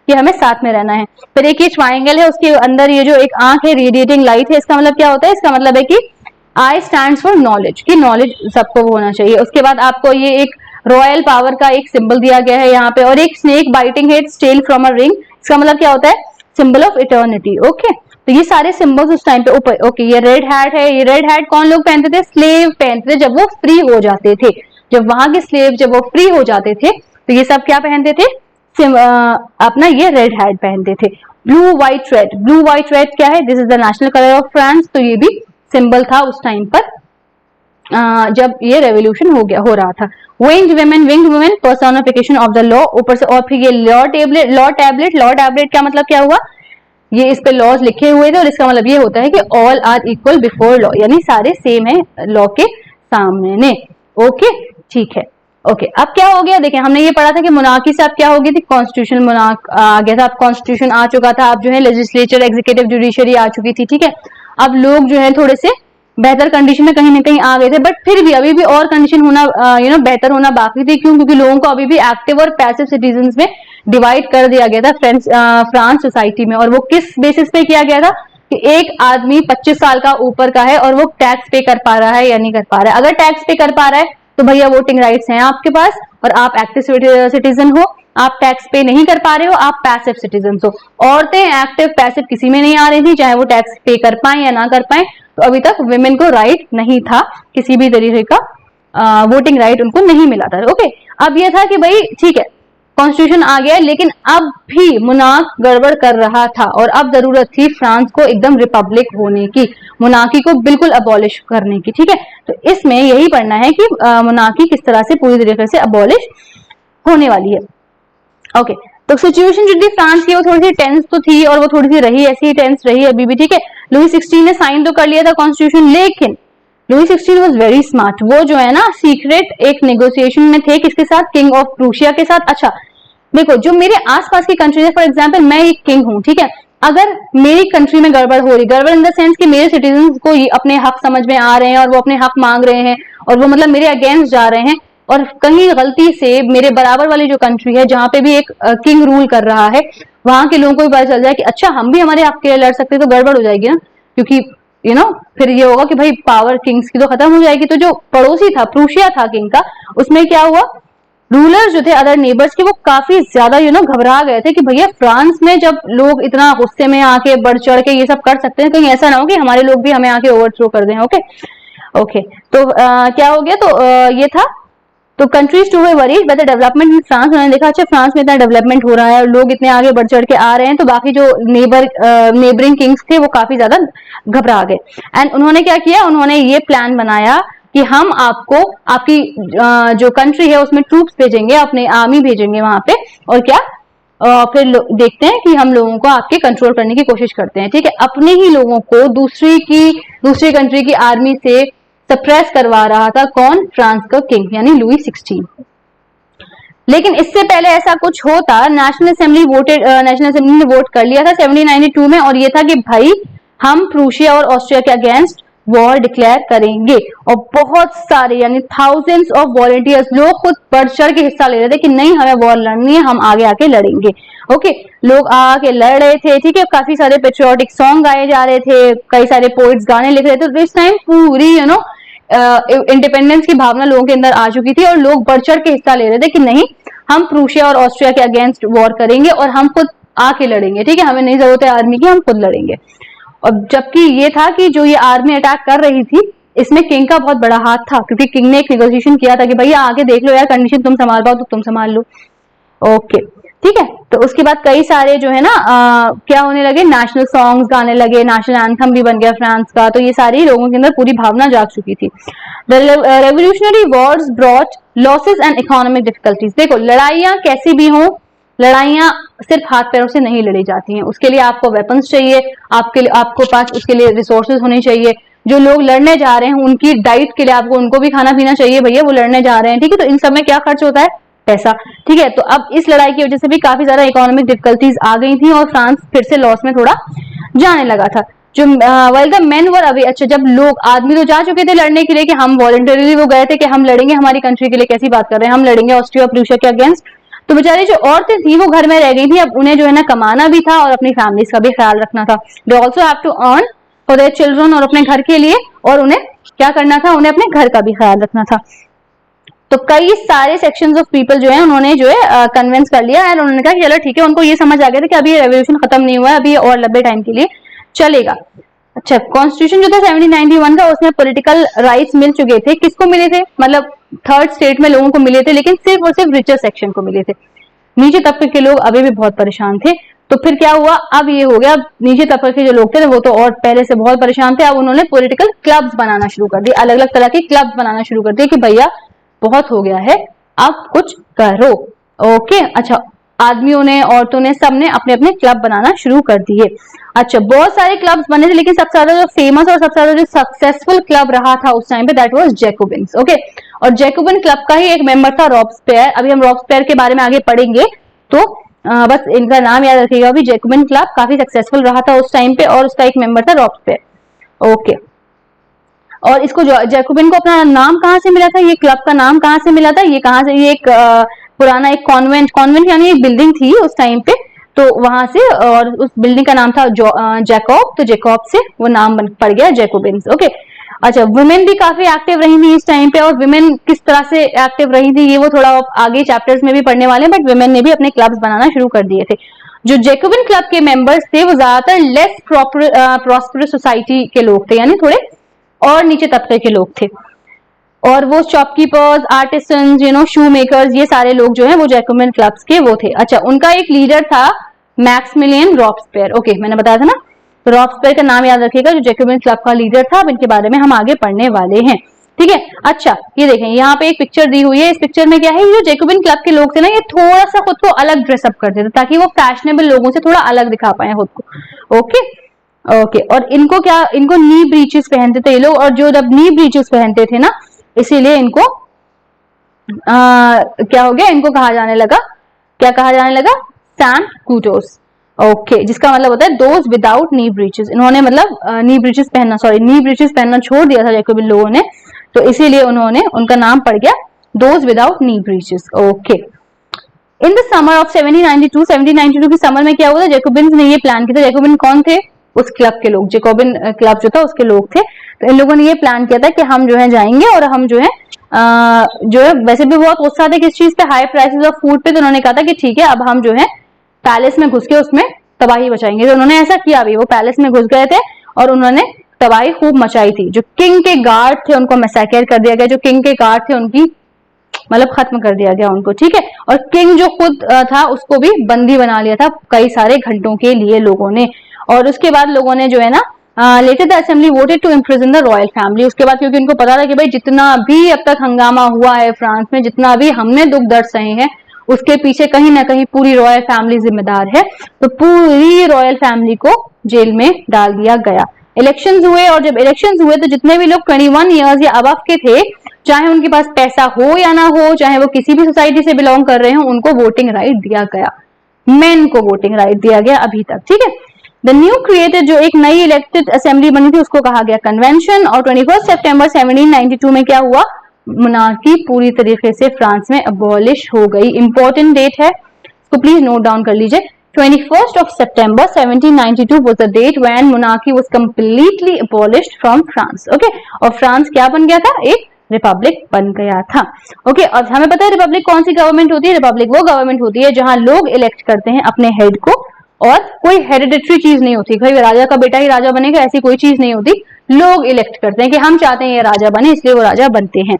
ये हमें साथ में रहना है। फिर एक ये ट्राइंगल है, उसके अंदर ये जो एक आंख है, रेडिएटिंग लाइट है, इसका मतलब क्या होता है? इसका मतलब है कि आई स्टैंड्स फॉर नॉलेज, कि नॉलेज सबको होना चाहिए। उसके बाद आपको ये एक रॉयल पावर का एक सिंबल दिया गया है यहाँ पे, और एक snake biting head stale from a ring, इसका मतलब क्या होता है? Symbol of eternity. ओके, तो ये सारे सिंबल्स उस टाइम पे ऊपर। ओके, ये रेड हैट है, ये रेड हैट कौन लोग पहनते थे? स्लेव पहनते थे जब वो फ्री हो जाते थे। जब वहां के स्लेव जब वो फ्री हो जाते थे तो ये सब क्या पहनते थे? अपना ये रेड हैट पहनते थे। Blue white red, blue white red क्या है? This is the national colour of France. तो ये भी सिंबल था उस टाइम पर जब ये रेवोल्यूशन हो रहा था। Winged women personification of the law, ऊपर से। और फिर ये लॉ टैबलेट का मतलब क्या हुआ? ये इस पे लॉज लिखे हुए थे और इसका मतलब ये होता है कि all are equal before law, यानी सारे सेम है लॉ के सामने। ओके, ठीक है। ओके, अब क्या हो गया? देखिए हमने ये पढ़ा था कि मोनार्की से अब क्या हो गई थी? कॉन्स्टिट्यूशनल मोनार्क आ गया था। अब कॉन्स्टिट्यूशन आ चुका था, अब जो है लेजिस्लेचर, एग्जीक्यूटिव, जुडिशरी आ चुकी थी। ठीक है, अब लोग जो है थोड़े से बेहतर कंडीशन में कहीं ना कहीं आ गए थे, बट फिर भी अभी भी और कंडीशन होना बेहतर होना बाकी थी। क्यों? क्योंकि लोगों को अभी भी एक्टिव और पैसिव सिटीजन्स में डिवाइड कर दिया गया था फ्रांस सोसाइटी में। और वो किस बेसिस पे किया गया था? कि एक आदमी 25 साल का ऊपर का है और वो टैक्स पे कर पा रहा है या नहीं कर पा रहा है। अगर टैक्स पे कर पा रहा है तो भैया वोटिंग राइट्स हैं आपके पास और आप एक्टिव सिटीजन हो। आप टैक्स पे नहीं कर पा रहे हो, आप पैसिव सिटीजन हो। औरतें एक्टिव पैसिव किसी में नहीं आ रही थी, चाहे वो टैक्स पे कर पाए या ना कर पाए। तो अभी तक वुमेन को राइट नहीं था, किसी भी तरीके का वोटिंग राइट उनको नहीं मिला था। ओके, अब ये था कि भाई ठीक है कॉन्स्टिट्यूशन आ गया, लेकिन अब भी मोनार्क गड़बड़ कर रहा था और अब जरूरत थी फ्रांस को एकदम रिपब्लिक होने की, मोनार्की को बिल्कुल अबॉलिश करने की। ठीक है, तो इसमें यही पढ़ना है कि मोनार्की किस तरह से पूरी तरीके से अबॉलिश होने वाली है। ओके, तो सिचुएशन जो थी फ्रांस की वो थोड़ी सी टेंस तो थी और वो थोड़ी सी रही, ऐसी ही टेंस रही अभी भी। ठीक है, लुई 16 ने साइन तो कर लिया था कॉन्स्टिट्यूशन, लेकिन लुई 16 वाज वेरी स्मार्ट। वो जो है ना सीक्रेट एक नेगोशिएशन में थे, किसके साथ? किंग ऑफ प्रूशिया के साथ। अच्छा देखो, जो मेरे आसपास की कंट्री है, फॉर एग्जाम्पल मैं एक किंग हूँ, ठीक है, अगर मेरी कंट्री में गड़बड़ हो रही, गड़बड़ इन द सेंस कि मेरे सिटीजन को ये अपने हक समझ में आ रहे हैं और वो अपने हक मांग रहे हैं और वो मतलब मेरे अगेंस्ट जा रहे हैं, और कहीं गलती से मेरे बराबर वाली जो कंट्री है जहां पे भी एक किंग रूल कर रहा है, वहां के लोगों को भी पता चल जाए कि अच्छा हम भी हमारे हक के लिए लड़ सकते हैं, तो गड़बड़ हो जाएगी ना। क्योंकि फिर ये होगा कि भाई पावर किंग्स की तो खत्म हो जाएगी। तो जो पड़ोसी था, प्रूशिया था किंग का, उसमें क्या हुआ, रूलर्स जो थे अदर नेबर्स के, वो काफी ज्यादा घबरा गए थे कि भैया फ्रांस में जब लोग इतना गुस्से में आके बढ़ चढ़ के ये सब कर सकते हैं, कहीं ऐसा ना हो कि हमारे लोग भी हमें आके ओवरथ्रो कर दें। ओके, तो क्या हो गया? तो ये था, तो countries two way worried by the development in France. उन्होंने देखा अच्छा फ्रांस में इतना डेवलपमेंट हो रहा है और लोग इतने आगे बढ़ चढ़ के आ रहे हैं, तो बाकी जो नेबरिंग किंग्स थे वो काफी ज्यादा घबरा गए। एंड उन्होंने क्या किया, उन्होंने ये प्लान बनाया कि हम आपको आपकी जो कंट्री है उसमें ट्रूप्स भेजेंगे, अपने आर्मी भेजेंगे वहां पे, और क्या फिर देखते हैं कि हम लोगों को आपके कंट्रोल करने की कोशिश करते हैं। ठीक है, अपने ही लोगों को दूसरी कंट्री की आर्मी से सप्रेस करवा रहा था कौन? फ्रांस का किंग यानी लुई 16। लेकिन इससे पहले ऐसा कुछ होता, नेशनल असेंबली ने वोट कर लिया था 1792 में, और ये था कि भाई हम प्रूशिया और ऑस्ट्रिया के अगेंस्ट वॉर डिक्लेयर करेंगे। और बहुत सारे यानी थाउजेंड्स ऑफ वॉलंटियर्स, लोग खुद बढ़ चढ़ के हिस्सा ले रहे थे कि नहीं हमें वॉर लड़नी है, हम आगे आके लड़ेंगे। ओके, लोग आके लड़ रहे थे। ठीक है, काफी सारे पेट्रियोटिक सॉन्ग गाए जा रहे थे, कई सारे पोइट्स गाने लिख रहे थे। तो इस टाइम पूरी इंडिपेंडेंस की भावना लोगों के अंदर आ चुकी थी और लोग बढ़ चढ़ के हिस्सा ले रहे थे कि नहीं, हम प्रूशिया और ऑस्ट्रिया के अगेंस्ट वॉर करेंगे और हम खुद आके लड़ेंगे, ठीक है, हमें नहीं जरूरत है आर्मी की, हम खुद लड़ेंगे। और जबकि ये था कि जो ये आर्मी अटैक कर रही थी इसमें किंग का बहुत बड़ा हाथ था, क्योंकि किंग ने एक नेगोशिएशन किया था कि भैया आके देख लो यार, कंडीशन तुम संभाल पाओ तो तुम संभाल लो। ओके, ठीक है। तो उसके बाद कई सारे जो है ना क्या होने लगे, नेशनल सॉन्ग्स गाने लगे, नेशनल एंथम भी बन गया फ्रांस का। तो ये सारी लोगों के अंदर पूरी भावना जाग चुकी थी। The revolutionary Wars brought losses and economic difficulties. देखो, लड़ाइयां कैसी भी हों, लड़ाइयां सिर्फ हाथ पैरों से नहीं लड़ी जाती हैं, उसके लिए आपको वेपन्स चाहिए, आपको पास उसके लिए रिसोर्सेज होने चाहिए। जो लोग लड़ने जा रहे हैं उनकी डाइट के लिए आपको उनको भी खाना पीना चाहिए, भैया वो लड़ने जा रहे हैं, ठीक है। तो इन सब में क्या खर्च होता है, पैसा, ठीक है। तो अब इस लड़ाई की वजह से भी काफी ज्यादा इकोनॉमिक डिफिकल्टीज आ गई थी और फ्रांस फिर से लॉस में थोड़ा जाने लगा था। जो well the main were away, अच्छा जब लोग आदमी तो जा चुके थे लड़ने के लिए कि हम वॉलंटरीली वो गए थे कि हम लड़ेंगे हमारी कंट्री के लिए, कैसी बात कर रहे हैं, हम लड़ेंगे ऑस्ट्रिया प्रूशिया के अगेंस्ट। तो बेचारी जो औरतें थी वो घर में रह गई थी, अब उन्हें जो है ना कमाना भी था और अपनी फैमिलीज का भी ख्याल रखना था। They also have to earn for their children, और अपने घर के लिए, और उन्हें क्या करना था, उन्हें अपने घर का भी ख्याल रखना था। तो कई सारे सेक्शंस ऑफ पीपल जो है उन्होंने जो है कन्विंस कर लिया और उन्होंने कहा कि चलो ठीक है, उनको ये समझ आ गया था कि अभी ये रेवोल्यूशन खत्म नहीं हुआ है, अभी ये और लंबे टाइम के लिए चलेगा। अच्छा, कॉन्स्टिट्यूशन जो था 1791 का, उसमें पॉलिटिकल राइट्स मिल चुके थे। किसको मिले थे, मतलब थर्ड स्टेट में लोगों को मिले थे, लेकिन सिर्फ और सिर्फ रिचर सेक्शन को मिले थे। नीचे तबके के लोग अभी भी बहुत परेशान थे। तो फिर क्या हुआ, अब ये हो गया, नीचे तबके के जो लोग थे वो तो और पहले से बहुत परेशान थे। अब उन्होंने पॉलिटिकल क्लब्स बनाना शुरू कर दिए, अलग अलग तरह के क्लब्स बनाना शुरू कर दिए कि भैया बहुत हो गया है, अब कुछ करो। ओके, अच्छा, आदमियों ने, औरतों ने, सबने अपने अपने क्लब बनाना शुरू कर दिए। अच्छा, बहुत सारे क्लब्स बने थे, लेकिन सबसे ज्यादा जो फेमस और सबसे ज्यादा जो सक्सेसफुल क्लब रहा था उस टाइम पे, दैट वाज जैकोबिन्स। ओके, और जैकोबिन क्लब का ही एक मेंबर था रॉब्सपेयर। अभी हम रॉब्सपेयर के बारे में आगे पढ़ेंगे, तो बस इनका नाम याद रखिएगा। अभी जैकोबिन क्लब काफी सक्सेसफुल रहा था उस टाइम पे और उसका एक मेंबर था रॉब्सपेयर। ओके, और इसको जैकोबिन को अपना नाम कहाँ से मिला था, ये क्लब का नाम कहाँ से मिला था, ये कहाँ से, ये एक पुराना एक कॉन्वेंट यानी एक बिल्डिंग थी उस टाइम पे, तो वहां से, और उस बिल्डिंग का नाम था जैकॉब, तो जैकॉब से वो नाम पड़ गया जैकोबिन्स। ओके, अच्छा, वुमेन भी काफी एक्टिव रही थी इस टाइम पे, और वुमेन किस तरह से एक्टिव रही थी ये वो थोड़ा आगे चैप्टर्स में भी पढ़ने वाले हैं, बट वुमेन ने भी अपने क्लब्स बनाना शुरू कर दिए थे। जो जैकोबिन क्लब के मेंबर्स थे वो ज्यादातर लेस प्रॉस्परस सोसाइटी के लोग थे, यानी थोड़े और नीचे तबके के लोग थे, और वो शॉपकीपर्स, आर्टिसंस, शू मेकर्स, ये सारे लोग जो हैं वो जैकोबिन क्लब्स के वो थे। अच्छा, उनका एक लीडर था मैक्सिमिलियन रॉब्सपेयर। ओके, मैंने बताया था ना, तो रॉब्सपेयर का नाम याद रखिएगा, जो जैकोबिन क्लब का लीडर था। अब इनके बारे में हम आगे पढ़ने वाले हैं, ठीक है। अच्छा, ये देखें, यहाँ पे एक पिक्चर दी हुई है। इस पिक्चर में क्या है, ये जैकोबिन क्लब के लोग थे ना, ये थोड़ा सा खुद को अलग ड्रेसअप करते थे ताकि वो फैशनेबल लोगों से थोड़ा अलग दिखा पाए खुद को। ओके, ओके, और इनको क्या, इनको नी ब्रीचेस पहनते थे ये लोग, और जो जब नी ब्रीचेस पहनते थे ना, इसीलिए इनको क्या हो गया, इनको कहा जाने लगा, क्या कहा जाने लगा, सैंट कूटोस। ओके, जिसका मतलब होता है दोज विदाउट नी ब्रीचेस। इन्होंने मतलब नी ब्रीचेस पहनना छोड़ दिया था जैकोबिन लोगों ने, तो इसीलिए उन्होंने, उनका नाम पड़ गया those without knee breaches. Okay, in the summer of 1792 की समर में क्या हुआ था, जैकोबिन्स ने ये प्लान किया था। जैकोबिन कौन थे, उस क्लब के लोग, जैकोबिन क्लब जो था उसके लोग थे। तो इन लोगों ने ये प्लान किया था कि हम जो है जाएंगे और हम जो है वैसे भी बहुत उत्साह थे किस चीज पे, हाई प्राइसेस ऑफ फूड पे। तो उन्होंने कहा था कि ठीक है, अब हम जो है पैलेस में घुस के उसमें तबाही मचाएंगे। तो उन्होंने ऐसा किया भी, वो पैलेस में घुस गए थे और उन्होंने तबाही खूब मचाई थी। जो किंग के गार्ड थे उनको मैसेकर कर दिया गया, जो किंग के गार्ड थे उनकी मतलब खत्म कर दिया गया उनको, ठीक है। और किंग जो खुद था उसको भी बंदी बना लिया था कई सारे घंटों के लिए लोगों ने। और उसके बाद लोगों ने जो है ना, later the assembly voted to imprison the royal family. उसके बाद क्योंकि उनको पता था कि भाई जितना भी अब तक हंगामा हुआ है फ्रांस में, जितना भी हमने दुख दर्द सहे हैं, उसके पीछे कहीं ना कहीं पूरी रॉयल फैमिली जिम्मेदार है। तो पूरी रॉयल फैमिली को जेल में डाल दिया गया। इलेक्शंस हुए, और जब इलेक्शंस हुए तो जितने भी लोग 21 ईयर्स या अबव के थे, चाहे उनके पास पैसा हो या ना हो, चाहे वो किसी भी सोसाइटी से बिलोंग कर रहे हो, उनको वोटिंग राइट दिया गया। मेन को वोटिंग राइट दिया गया अभी तक, ठीक है। द न्यू क्रिएटेड, जो एक नई इलेक्टेड असेंबली बनी थी, उसको कहा गया कन्वेंशन। और 21 सितंबर 1792 में क्या हुआ, मोनार्की पूरी तरीके से फ्रांस में अबॉलिश हो गई। इंपॉर्टेंट डेट है, इसको प्लीज नोट डाउन कर लीजिए। 21st of September 1792 was the date when monarchy was completely abolished from France. Okay, और फ्रांस क्या बन गया था? एक रिपब्लिक बन गया था. ओके, और हमें पता है रिपब्लिक कौन सी गवर्नमेंट होती है? रिपब्लिक वो गवर्नमेंट होती है जहां लोग इलेक्ट करते हैं अपने हेड को, और कोई हेरिडिटरी चीज नहीं होती, भाई राजा का बेटा ही राजा बनेगा, ऐसी कोई चीज नहीं होती. लोग इलेक्ट करते हैं कि हम चाहते हैं ये राजा बने, इसलिए वो राजा बनते हैं.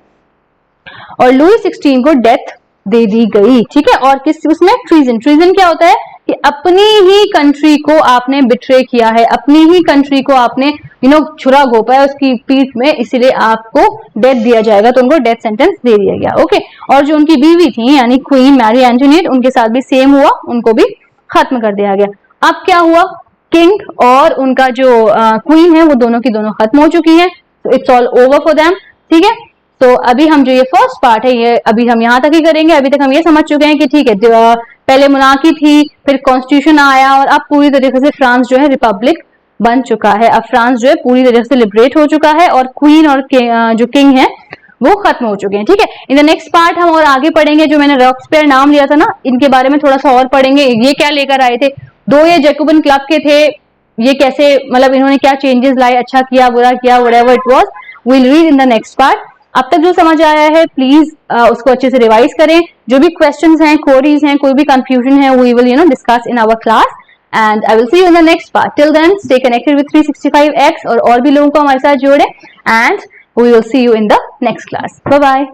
और लुई 16 को डेथ दे दी गई. ठीक है, और किस उसमें? ट्रीजन. ट्रीजन क्या होता है? कि अपनी ही कंट्री को आपने बिट्रे किया है, अपनी ही कंट्री को आपने छुरा घोपा है उसकी पीठ में, इसीलिए आपको डेथ दिया जाएगा. तो उनको डेथ सेंटेंस दे दिया गया. ओके, और जो उनकी बीवी थी यानी क्वीन मैरी एंटोनिएट, उनके साथ भी सेम हुआ, उनको भी खत्म कर दिया गया. अब क्या हुआ? किंग और उनका जो क्वीन है वो दोनों की दोनों खत्म हो चुकी है. तो it's all over for them. ठीक है, तो अभी हम जो ये फर्स्ट पार्ट है ये अभी हम यहाँ तक ही करेंगे. अभी तक हम ये समझ चुके हैं कि ठीक है, पहले मोनार्की थी, फिर कॉन्स्टिट्यूशन आया, और अब पूरी तरीके से फ्रांस जो है रिपब्लिक बन चुका है. अब फ्रांस जो है पूरी तरीके से लिबरेट हो चुका है, और क्वीन और जो किंग है वो खत्म हो चुके हैं. ठीक है, इन द नेक्स्ट पार्ट हम और आगे पढ़ेंगे. जो मैंने रॉक्सपेयर नाम लिया था ना, इनके बारे में थोड़ा सा और पढ़ेंगे. ये क्या लेकर आए थे? दो ये जैकोबिन क्लब के थे, ये कैसे मतलब इन्होंने क्या चेंजेस लाए, अच्छा किया बुरा किया, whatever it was, we will read in the next part. अब तक जो समझ आया है प्लीज उसको अच्छे से रिवाइज करें. जो भी क्वेश्चंस हैं, क्वेरीज हैं, कोई भी कंफ्यूजन है, we will discuss in our class, and I will see you in the next part. Till then stay connected with 365x और भी लोगों को हमारे साथ जोड़े, and we will see you in the next class. Bye bye.